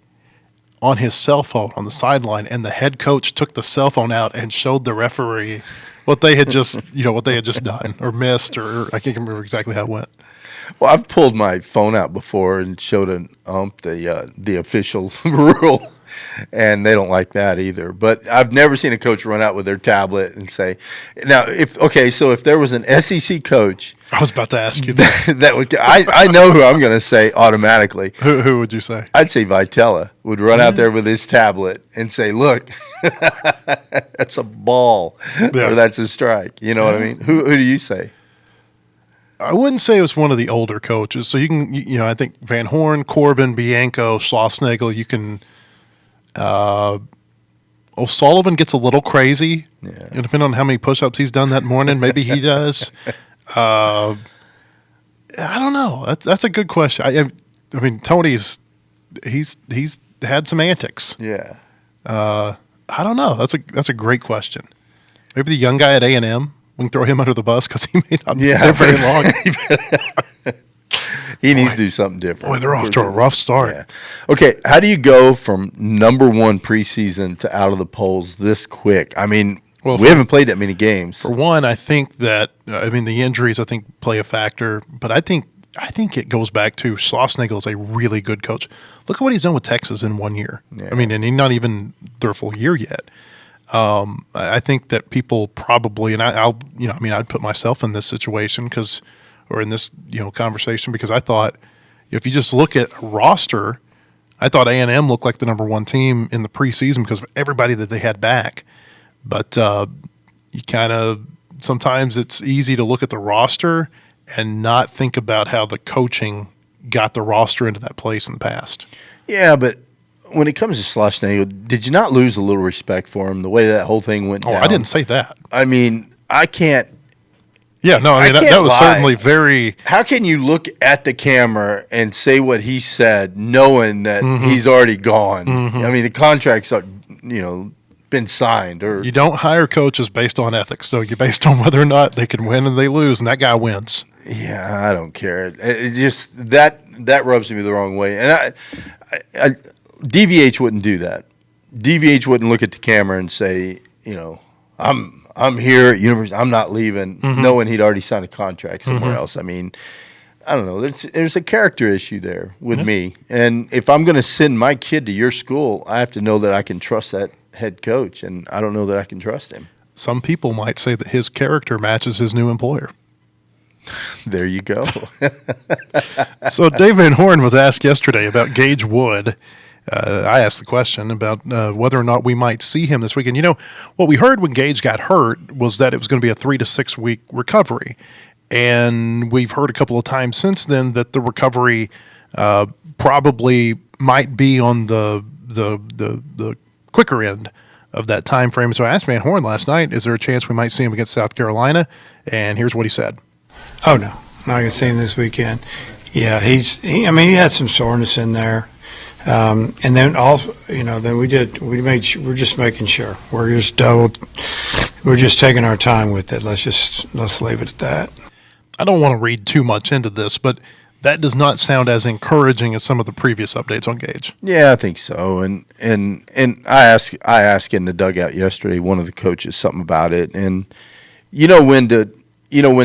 on his cell phone on the sideline, and the head coach took the cell phone out and showed the referee what they had just done or missed, or I can't remember exactly how it went. Well, I've pulled my phone out before and showed an ump the official rule, and they don't like that either. But I've never seen a coach run out with their tablet and say, "Now, if there was an SEC coach," I was about to ask you this. I know who I'm going to say automatically. Who would you say? I'd say Vitella would run out there with his tablet and say, "Look, that's a ball, or that's a strike." You know what I mean? Who do you say? I wouldn't say it was one of the older coaches. So you can, I think Van Horn, Corbin, Bianco, Schlossnagel, you can. O'Sullivan gets a little crazy. Yeah. Depending on how many push-ups he's done that morning, maybe he does. I don't know. That's a good question. I mean, Tony's he's had some antics. Yeah. I don't know. That's a great question. Maybe the young guy at A&M. We can throw him under the bus because he may not be there very long. He needs to do something different. Boy, they're off to a rough start. Yeah. Okay, how do you go from number one preseason to out of the polls this quick? I mean, we haven't played that many games. For one, I think that the injuries play a factor, but I think it goes back to Schlossnagel is a really good coach. Look at what he's done with Texas in 1 year. Yeah. And he's not even their full year yet. I think that people probably, and I'd put myself in this situation or in this, conversation, because I thought if you just look at a roster, I thought A&M looked like the number one team in the preseason because of everybody that they had back. But you kind of, sometimes it's easy to look at the roster and not think about how the coaching got the roster into that place in the past. Yeah, but when it comes to Schlossnagel, did you not lose a little respect for him the way that whole thing went down? I didn't say that. I mean, I can't. Yeah, no, that was certainly very. How can you look at the camera and say what he said, knowing that he's already gone? Mm-hmm. I mean, the contract's been signed, or you don't hire coaches based on ethics. So you're based on whether or not they can win and they lose, and that guy wins. Yeah, I don't care. It just that rubs me the wrong way, and I DVH wouldn't do that. DVH wouldn't look at the camera and say, I'm here at University. I'm not leaving, knowing he'd already signed a contract somewhere else. I mean, I don't know. There's a character issue there with me. And if I'm going to send my kid to your school, I have to know that I can trust that head coach, and I don't know that I can trust him. Some people might say that his character matches his new employer. There you go. So Dave Van Horn was asked yesterday about Gage Wood. I asked the question about whether or not we might see him this weekend. You know, what we heard when Gage got hurt was that it was going to be a 3 to 6 week recovery. And we've heard a couple of times since then that the recovery probably might be on the quicker end of that time frame. So I asked Van Horn last night, is there a chance we might see him against South Carolina? And here's what he said. Oh, no. Not going to see him this weekend. Yeah, he had some soreness in there. And then also, then we're just making sure. We're just taking our time with it. Let's leave it at that. I don't want to read too much into this, but that does not sound as encouraging as some of the previous updates on Gage. Yeah, I think so. And I asked in the dugout yesterday, one of the coaches, something about it, and when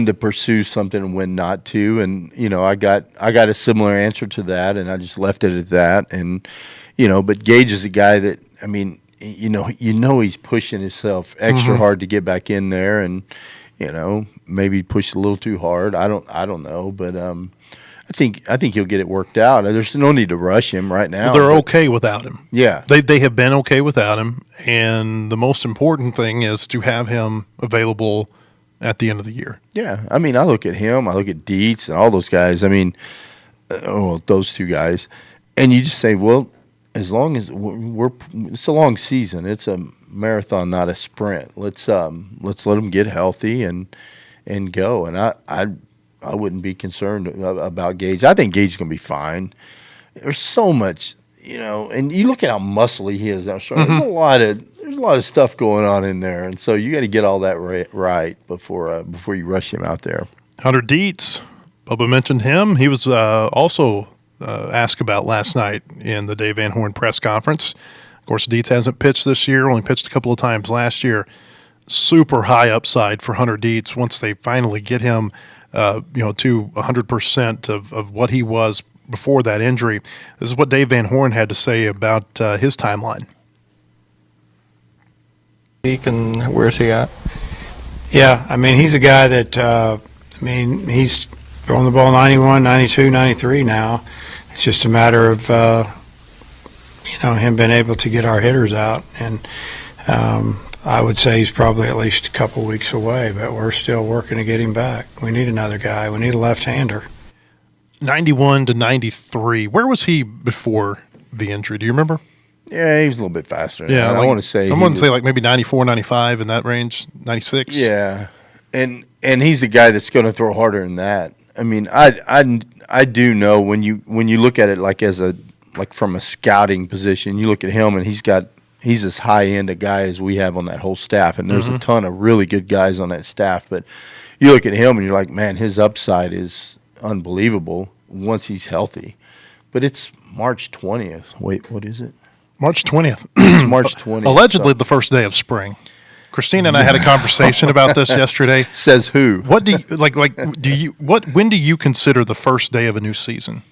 to pursue something and when not to. And I got a similar answer to that, and I just left it at that. And but Gage is a guy that he's pushing himself extra hard to get back in there, and maybe pushed a little too hard. I don't know, but I think he'll get it worked out. There's no need to rush him right now. They're okay without him. Yeah. They have been okay without him, and the most important thing is to have him available at the end of the year. Yeah. I mean, I look at him, I look at Dietz and all those guys. I mean, those two guys. And you just say, well, as long as it's a long season. It's a marathon, not a sprint. Let's let them get healthy and go. And I wouldn't be concerned about Gage. I think Gage is going to be fine. There's so much, and you look at how muscly he is now. There's a lot of stuff going on in there, and so you got to get all that right before you rush him out there. Hunter Dietz, Bubba mentioned him. He was also asked about last night in the Dave Van Horn press conference. Of course, Dietz hasn't pitched this year, only pitched a couple of times last year. Super high upside for Hunter Dietz once they finally get him to 100% of what he was before that injury. This is what Dave Van Horn had to say about his timeline. Where's he at? Yeah, I mean, he's a guy that, he's throwing the ball 91, 92, 93 now. It's just a matter of, him being able to get our hitters out. And I would say he's probably at least a couple weeks away, but we're still working to get him back. We need another guy. We need a left-hander. 91 to 93. Where was he before the injury? Do you remember? Yeah, he was a little bit faster. Yeah, I want to say. I want to say like maybe 94, 95 in that range, 96. Yeah, and he's a guy that's going to throw harder than that. I mean, I do know when you look at it like from a scouting position, you look at him and he's as high end a guy as we have on that whole staff, and there's a ton of really good guys on that staff. But you look at him and you're like, man, his upside is unbelievable once he's healthy. But it's March 20th. Wait, what is it? March 20th. It's March 20th. Allegedly the first day of spring. Christina and I had a conversation about this yesterday. Says who? What do you when do you consider the first day of a new season?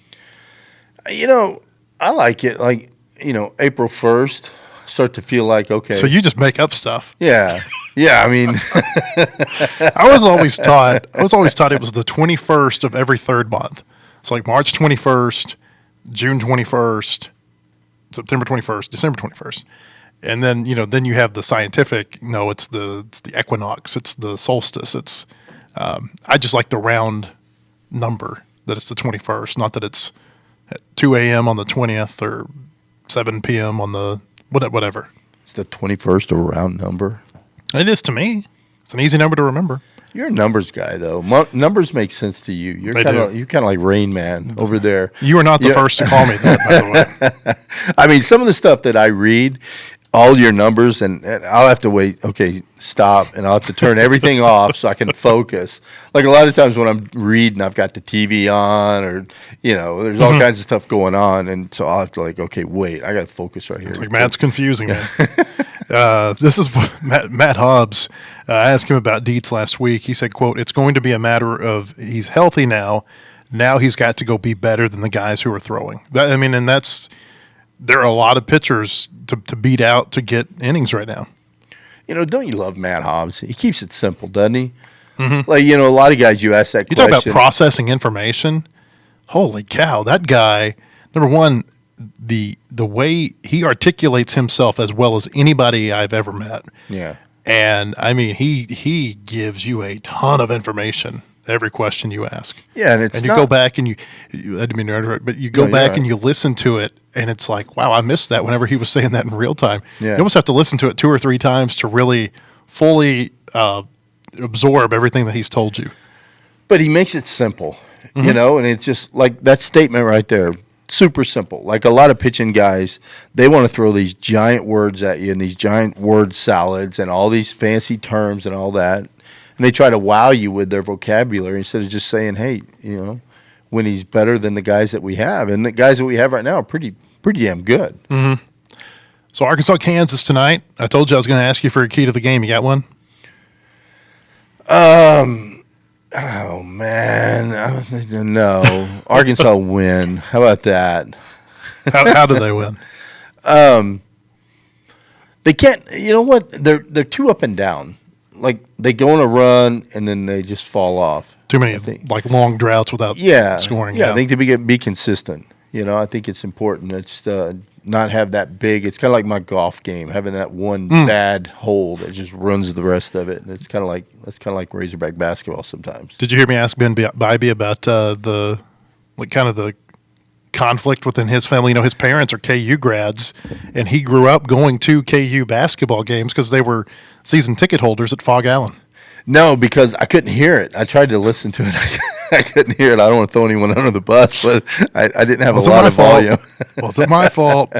I like it April 1st. Start to feel like, okay. So you just make up stuff. Yeah. Yeah, I mean I was always taught it was the 21st of every third month. So like March 21st, June 21st, September 21st, December 21st. And then, then you have the scientific, it's the equinox, it's the solstice. It's I just like the round number that it's the 21st, not that it's at 2 a.m. on the 20th or 7 p.m. on the whatever. It's the 21st, a round number. It is to me. It's an easy number to remember. You're a numbers guy, though. Numbers make sense to you. You're kind of like Rain Man over there. You are not the first to call me that, by the way. I mean, some of the stuff that I read, all your numbers, and I'll have to wait. Okay, stop, and I'll have to turn everything off so I can focus. Like a lot of times when I'm reading, I've got the TV on, or there's all kinds of stuff going on, and so I'll have to okay, wait, I got to focus right here. It's like Matt's confusing me. This is Matt Hobbs. I asked him about Dietz last week. He said, quote, "It's going to be a matter of he's healthy now. Now he's got to go be better than the guys who are throwing." And there are a lot of pitchers to beat out to get innings right now. Don't you love Matt Hobbs? He keeps it simple, doesn't he? Mm-hmm. Like, a lot of guys, you ask that you question. Talk about processing information. Holy cow, that guy, number one, the way he articulates himself as well as anybody I've ever met. Yeah. And, I mean, he gives you a ton of information every question you ask. Yeah, and you go back and you I didn't mean to interrupt, but you go back and you listen to it, and it's like, wow, I missed that whenever he was saying that in real time. Yeah. You almost have to listen to it 2 or 3 times to really fully absorb everything that he's told you. But he makes it simple, and it's just like that statement right there, super simple. Like a lot of pitching guys, they want to throw these giant words at you and these giant word salads and all these fancy terms and all that. And they try to wow you with their vocabulary instead of just saying, hey, when he's better than the guys that we have. And the guys that we have right now are pretty damn good. Mm-hmm. So Arkansas, Kansas tonight. I told you I was going to ask you for a key to the game. You got one? Oh, man. No. Arkansas win. How about that? How do they win? They can't. You know what? They're too up and down. Like, they go on a run, and then they just fall off. Too many, like, long droughts without scoring. Yeah, I think to be consistent. I think it's important. It's not have that big. It's kind of like my golf game, having that one bad hole that just runs the rest of it. It's kind of like Razorback basketball sometimes. Did you hear me ask Ben Bybee about the conflict within his family? His parents are KU grads, and he grew up going to KU basketball games because they were season ticket holders at Fog Allen. No, because I couldn't hear it. I tried to listen to it. I couldn't hear it. I don't want to throw anyone under the bus, but I didn't have a lot of volume. Wasn't my fault.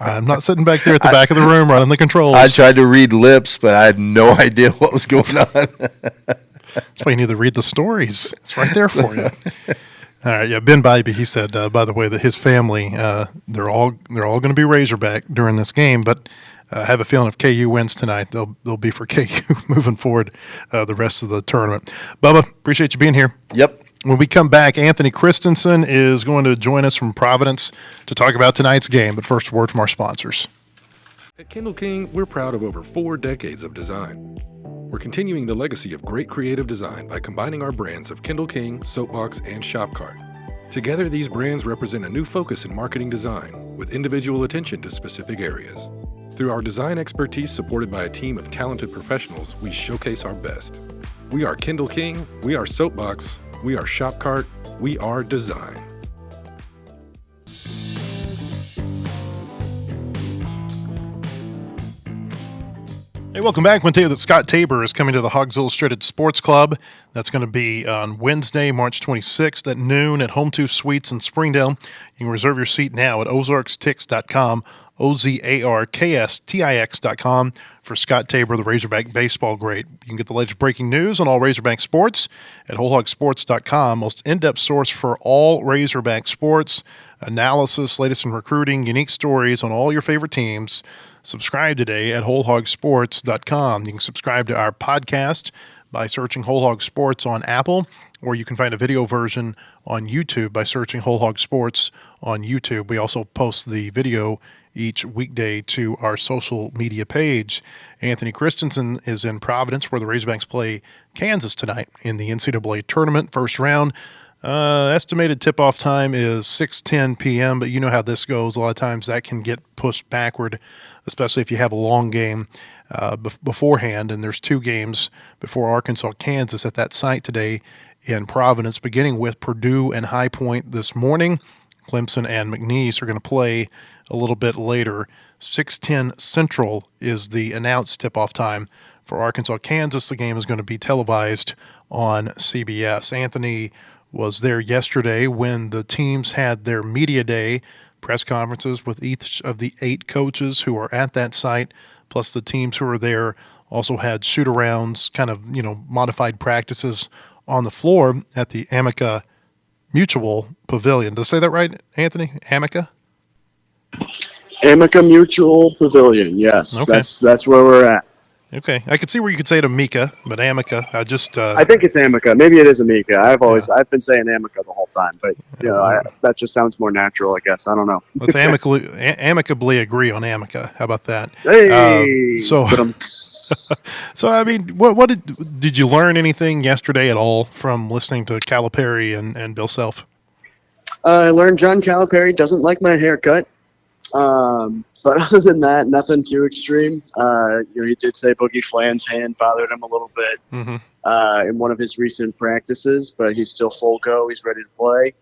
I'm not sitting back there at the back of the room running the controls. I tried to read lips, but I had no idea what was going on. That's why you need to read the stories. It's right there for you. All right, yeah. Ben Bybee, he said, by the way, that his family, they're all going to be Razorback during this game, but I have a feeling if KU wins tonight, they'll be for KU moving forward the rest of the tournament. Bubba, appreciate you being here. Yep. When we come back, Anthony Kristensen is going to join us from Providence to talk about tonight's game. But first, a word from our sponsors. At Kindle King, we're proud of over 4 decades of design. We're continuing the legacy of great creative design by combining our brands of Kindle King, Soapbox, and Shopcart. Together, these brands represent a new focus in marketing design with individual attention to specific areas. Through our design expertise supported by a team of talented professionals, we showcase our best. We are Kindle King, we are Soapbox, we are Shopcart, we are design. Hey, welcome back. I want to tell you that Scott Tabor is coming to the Hogs Illustrated Sports Club. That's going to be on Wednesday, March 26th at noon at Home 2 Suites in Springdale. You can reserve your seat now at ozarkstix.com, OZARKSTIX.com for Scott Tabor, the Razorback baseball great. You can get the latest breaking news on all Razorback sports at WholeHogSports.com, most in-depth source for all Razorback sports, analysis, latest in recruiting, unique stories on all your favorite teams. Subscribe today at WholeHogSports.com. You can subscribe to our podcast by searching Whole Hog Sports on Apple, or you can find a video version on YouTube by searching Whole Hog Sports on YouTube. We also post the video each weekday to our social media page. Anthony Kristensen is in Providence, where the Razorbacks play Kansas tonight in the NCAA Tournament, first round. Estimated tip-off time is 6:10 p.m., but you know how this goes. A lot of times that can get pushed backward, especially if you have a long game beforehand, and there's 2 games before Arkansas, Kansas at that site today in Providence, beginning with Purdue and High Point this morning. Clemson and McNeese are going to play a little bit later. 6:10 Central is the announced tip-off time for Arkansas, Kansas. The game is going to be televised on CBS. Anthony was there yesterday when the teams had their media day, press conferences with each of the 8 coaches who are at that site, plus the teams who are there also had shoot-arounds, kind of, modified practices on the floor at the Amica Mutual Pavilion. Did I say that right, Anthony? Amica? Amica Mutual Pavilion, yes. Okay. That's where we're at. Okay, I could see where you could say it Amica, but Amica. I think it's Amica. Maybe it is Amica. I've been saying Amica the whole time, but that just sounds more natural, I guess. I don't know. let's amicably agree on Amica. How about that? Hey, So I mean, what did you learn anything yesterday at all from listening to Calipari and Bill Self? I learned John Calipari doesn't like my haircut. But other than that, nothing too extreme. He did say Boogie Flan's hand bothered him a little bit in one of his recent practices, but he's still full go. He's ready to play.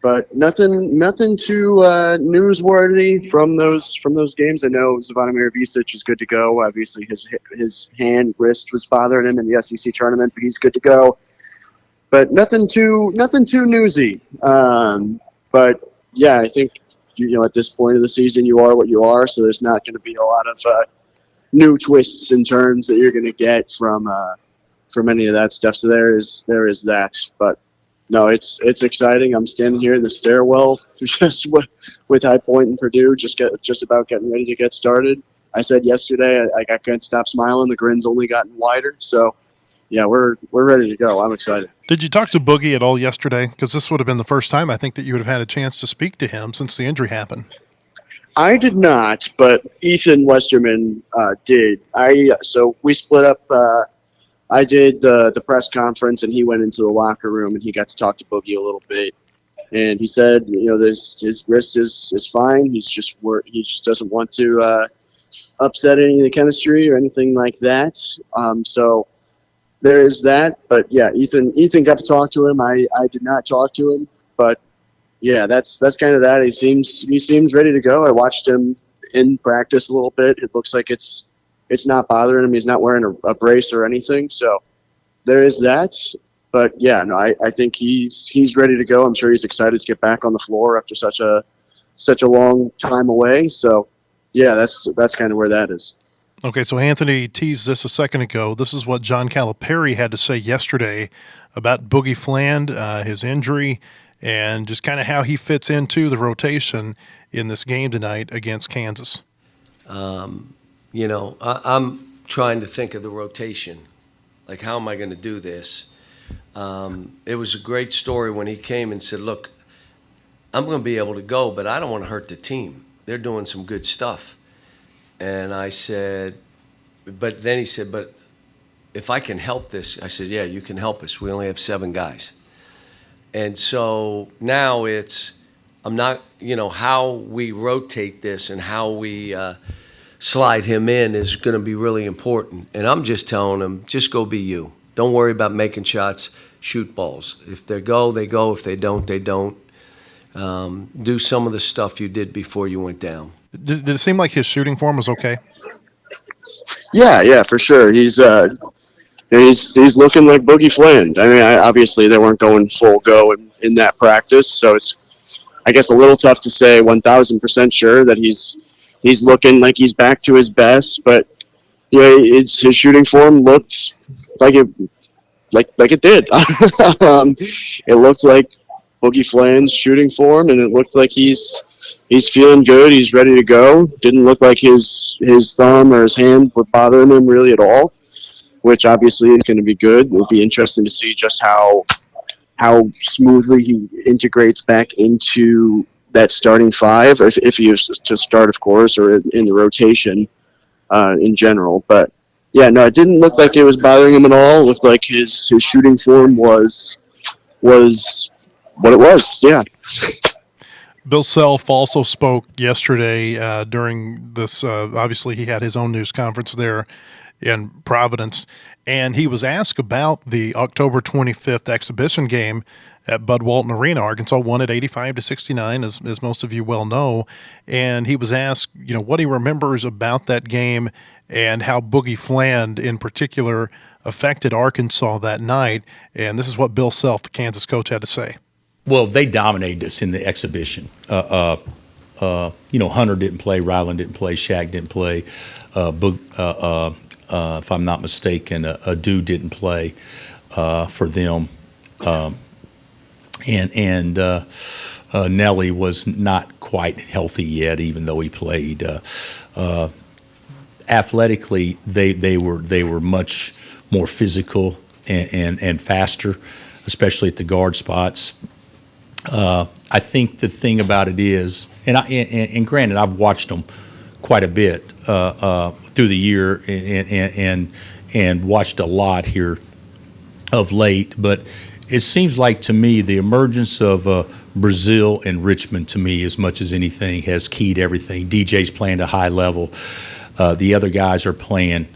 But nothing too newsworthy from those games. I know Zvonimir Visic is good to go. Obviously, his wrist was bothering him in the SEC tournament, but he's good to go. But nothing too newsy. But yeah, I think. At this point of the season, you are what you are, so there's not going to be a lot of new twists and turns that you're going to get from any of that stuff. So there is that. But no, it's exciting. I'm standing here in the stairwell just with High Point and Purdue, just about getting ready to get started. I said yesterday I couldn't stop smiling. The grin's only gotten wider. So. Yeah, we're ready to go. I'm excited. Did you talk to Boogie at all yesterday? Because this would have been the first time I think that you would have had a chance to speak to him since the injury happened. I did not, but Ethan Westerman did. So we split up. I did the press conference, and he went into the locker room, and he got to talk to Boogie a little bit. And he said, his wrist is fine. He just doesn't want to upset any of the chemistry or anything like that. So. There is that, but yeah, Ethan got to talk to him. I did not talk to him, but yeah, that's kind of that. He seems ready to go. I watched him in practice a little bit. It looks like it's not bothering him. He's not wearing a brace or anything, so there is that. But yeah, no, I think he's ready to go. I'm sure he's excited to get back on the floor after such a long time away. So yeah, that's kind of where that is. Okay, so Anthony teased this a second ago. This is what John Calipari had to say yesterday about Boogie Fland, his injury, and just kind of how he fits into the rotation in this game tonight against Kansas. I'm trying to think of the rotation. Like, how am I going to do this? It was a great story when he came and said, look, I'm going to be able to go, but I don't want to hurt the team. They're doing some good stuff. And I said, but then he said, but if I can help this, I said, yeah, you can help us. We only have 7 guys. And so now I'm not, how we rotate this and how we slide him in is going to be really important. And I'm just telling him, just go be you. Don't worry about making shots, shoot balls. If they go, they go. If they don't, they don't. Do some of the stuff you did before you went down. Did it seem like his shooting form was okay? Yeah, for sure. He's looking like Boogie Fland. I mean, obviously they weren't going full go in that practice, so it's, I guess, a little tough to say 1,000% sure that he's looking like he's back to his best. But his shooting form looked like it did. It looked like Boogie Fland's shooting form, and it looked like he's feeling good. He's ready to go. Didn't look like his thumb or his hand were bothering him really at all, which obviously is going to be good. It'll be interesting to see just how smoothly he integrates back into that starting 5, if he was to start, of course, or in the rotation in general. But yeah, no, it didn't look like it was bothering him at all. It looked like his shooting form was what it was. Yeah. Bill Self also spoke yesterday during this. Obviously, he had his own news conference there in Providence, and he was asked about the October 25th exhibition game at Bud Walton Arena. Arkansas won it 85-69, as most of you well know. And he was asked, what he remembers about that game and how Boogie Fland in particular affected Arkansas that night. And this is what Bill Self, the Kansas coach, had to say. Well, they dominated us in the exhibition. Hunter didn't play, Ryland didn't play, Shaq didn't play, if I'm not mistaken, Adu didn't play for them, and Nelly was not quite healthy yet, even though he played. athletically, they were much more physical and faster, especially at the guard spots. I think the thing about it is, and granted, I've watched them quite a bit through the year and watched a lot here of late, but it seems like to me the emergence of Brazil and Richmond, to me, as much as anything, has keyed everything. DJ's playing at a high level. The other guys are playing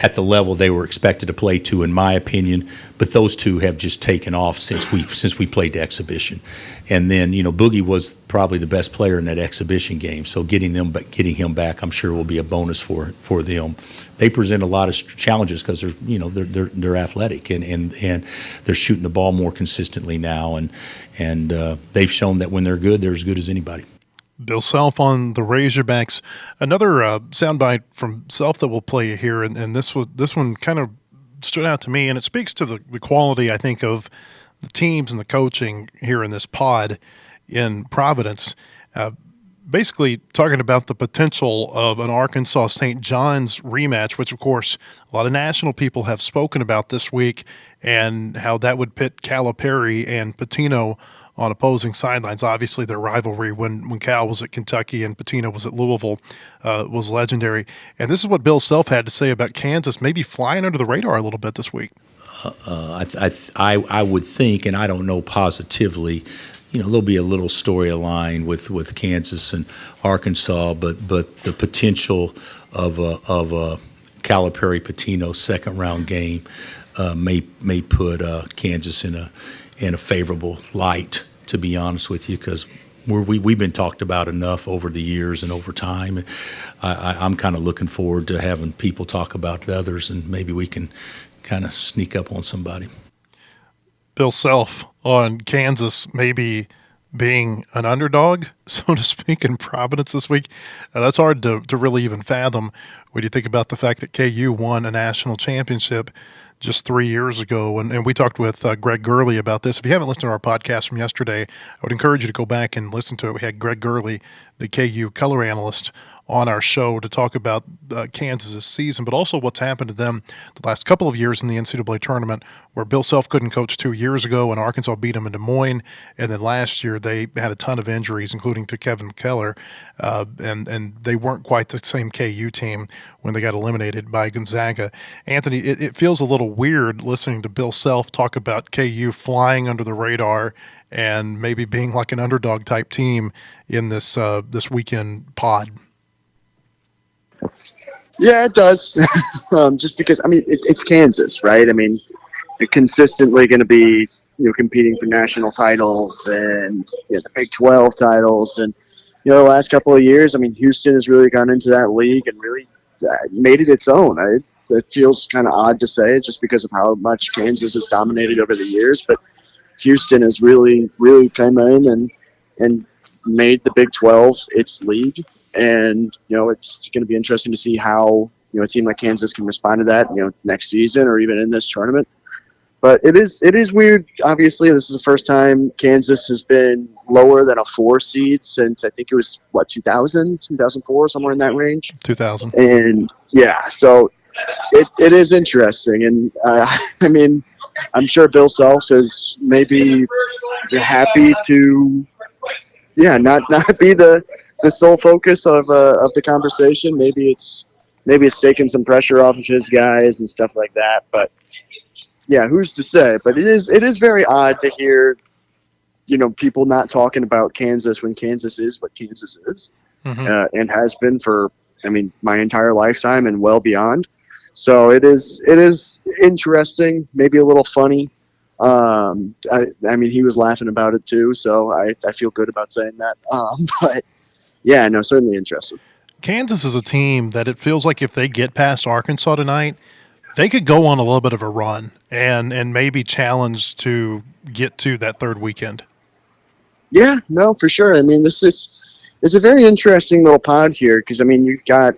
at the level they were expected to play to, in my opinion. But those two have just taken off since we played the exhibition. And then, Boogie was probably the best player in that exhibition game. So getting him back, I'm sure, will be a bonus for them. They present a lot of challenges because they're athletic and they're shooting the ball more consistently now, and they've shown that when they're good, they're as good as anybody. Bill Self on the Razorbacks. Another soundbite from Self that we'll play here, and this one kind of stood out to me, and it speaks to the quality, I think, of the teams and the coaching here in this pod in Providence. Basically talking about the potential of an Arkansas St. John's rematch, which, of course, a lot of national people have spoken about this week, and how that would pit Calipari and Pitino on opposing sidelines. Obviously, their rivalry when Cal was at Kentucky and Pitino was at Louisville was legendary. And this is what Bill Self had to say about Kansas maybe flying under the radar a little bit this week. I would think, and I don't know positively, there'll be a little storyline with Kansas and Arkansas, but the potential of a Calipari-Pitino second-round game may put Kansas in a favorable light, to be honest with you, because we've been talked about enough over the years and over time. And I'm kind of looking forward to having people talk about the others, and maybe we can kind of sneak up on somebody. Bill Self on Kansas maybe being an underdog, so to speak, in Providence this week. That's hard to really even fathom when you think about the fact that KU won a national championship just 3 years ago. And we talked with Greg Gurley about this. If you haven't listened to our podcast from yesterday, I would encourage you to go back and listen to it. We had Greg Gurley, the KU color analyst, on our show to talk about Kansas' season, but also what's happened to them the last couple of years in the NCAA tournament, where Bill Self couldn't coach 2 years ago and Arkansas beat them in Des Moines. And then last year they had a ton of injuries, including to Kevin Keller, and they weren't quite the same KU team when they got eliminated by Gonzaga. Anthony, it feels a little weird listening to Bill Self talk about KU flying under the radar and maybe being like an underdog type team in this weekend pod. Yeah, it does. Just because, it's Kansas, right? They're consistently going to be, competing for national titles and the Big 12 titles. And, the last couple of years, Houston has really gone into that league and really made it its own. It feels kind of odd to say just because of how much Kansas has dominated over the years. But Houston has really, really come in and made the Big 12 its league. And, it's going to be interesting to see how, a team like Kansas can respond to that, next season or even in this tournament. But it is weird. Obviously, this is the first time Kansas has been lower than a 4 seed since I think it was, 2000, 2004, somewhere in that range. 2000. And, yeah, so it is interesting. And, I'm sure Bill Self is maybe happy to – not be the sole focus of the conversation. Maybe it's taking some pressure off of his guys and stuff like that. But yeah, who's to say? But it is very odd to hear, people not talking about Kansas when Kansas is what Kansas is, and has been for my entire lifetime and well beyond. So it is interesting, maybe a little funny. He was laughing about it too, so I feel good about saying that. But yeah, no, certainly interesting. Kansas is a team that it feels like if they get past Arkansas tonight, they could go on a little bit of a run and maybe challenge to get to that third weekend. Yeah, no, for sure. It's a very interesting little pod here because you've got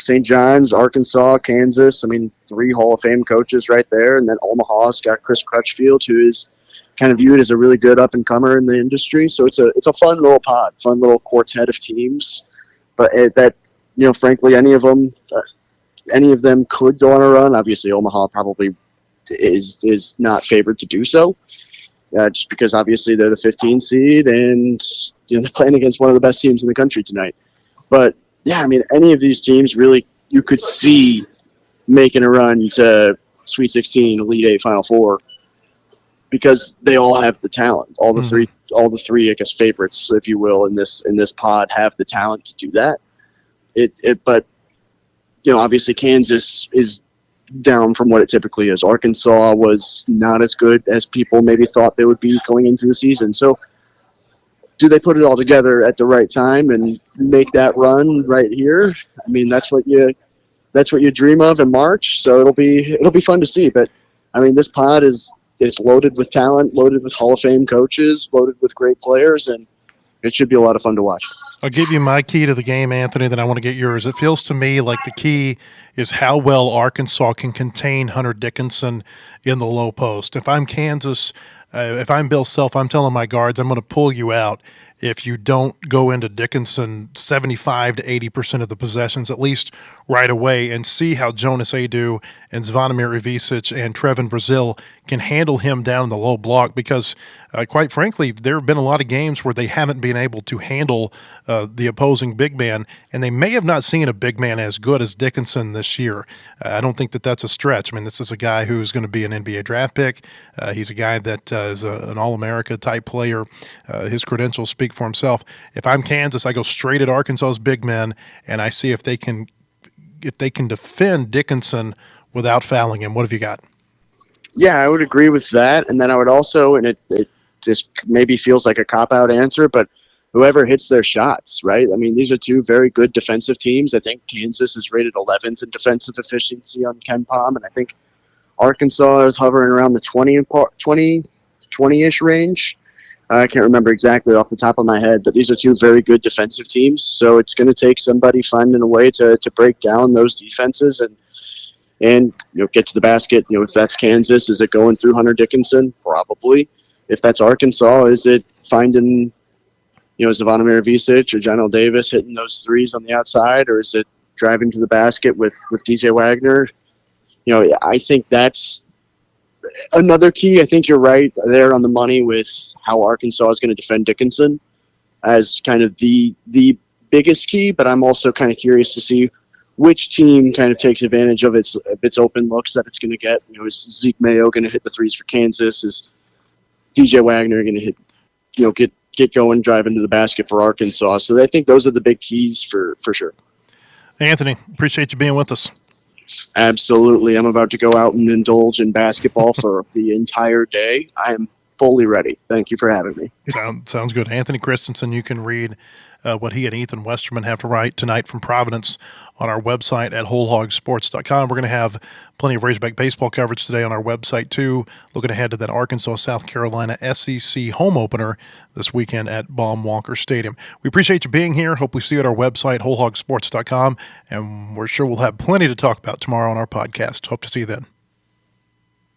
St. John's, Arkansas, Kansas, 3 Hall of Fame coaches right there. And then Omaha's got Chris Crutchfield, who is kind of viewed as a really good up-and-comer in the industry. So it's a fun little pod, fun little quartet of teams. But that frankly, any of them could go on a run. Obviously, Omaha probably is not favored to do so, just because obviously they're the 15 seed and they're playing against one of the best teams in the country tonight. But yeah, I mean, any of these teams really you could see making a run to Sweet 16, Elite Eight, Final Four, because they all have the talent. All the three, I guess, favorites, if you will, in this pod have the talent to do that. But obviously Kansas is down from what it typically is. Arkansas was not as good as people maybe thought they would be going into the season. So do they put it all together at the right time and make that run right here? I mean, that's what you dream of in March. So it'll be fun to see. But I mean, this pod it's loaded with talent, loaded with Hall of Fame coaches, loaded with great players, and it should be a lot of fun to watch. I'll give you my key to the game, Anthony, then I want to get yours. It feels to me like the key is how well Arkansas can contain Hunter Dickinson in the low post. If I'm Kansas, if I'm Bill Self, I'm telling my guards I'm going to pull you out if you don't go into Dickinson 75 to 80% of the possessions, at least right away, and see how Jonas Adu and Zvonimir Ivisic and Trevin Brazil can handle him down in the low block, because quite frankly, there have been a lot of games where they haven't been able to handle the opposing big man, and they may have not seen a big man as good as Dickinson this year. I don't think that that's a stretch. I mean, this is a guy who's going to be an NBA draft pick. He's a guy that is an All-America type player. His credentials speak for himself. If I'm Kansas, I go straight at Arkansas's big men, and I see if they can defend Dickinson without fouling him. What have you got? Yeah, I would agree with that. And then I would also, and it just maybe feels like a cop-out answer, but whoever hits their shots, right? I mean, these are two very good defensive teams. I think Kansas is rated 11th in defensive efficiency on KenPom, and I think Arkansas is hovering around the 20-ish range. I can't remember exactly off the top of my head, but these are two very good defensive teams. So it's going to take somebody finding a way to break down those defenses and get to the basket. If that's Kansas, is it going through Hunter Dickinson? Probably. If that's Arkansas, is it finding Zvonimir Ivisic or Jonell Davis hitting those threes on the outside, or is it driving to the basket with DJ Wagner? I think that's another key. I think you're right there on the money with how Arkansas is going to defend Dickinson as kind of the biggest key, but I'm also kind of curious to see which team kind of takes advantage of its open looks that it's going to get. Is Zeke Mayo going to hit the threes for Kansas? Is DJ Wagner going to hit, get going, drive into the basket for Arkansas? So I think those are the big keys for sure. Anthony, appreciate you being with us. Absolutely. I'm about to go out and indulge in basketball for the entire day. I am fully ready. Thank you for having me. Sounds good. Anthony Kristensen, you can read what he and Ethan Westerman have to write tonight from Providence on our website at wholehogsports.com. We're going to have plenty of Razorback baseball coverage today on our website, too. Looking ahead to that Arkansas-South Carolina SEC home opener this weekend at Baum-Walker Stadium. We appreciate you being here. Hope we see you at our website, wholehogsports.com, and we're sure we'll have plenty to talk about tomorrow on our podcast. Hope to see you then.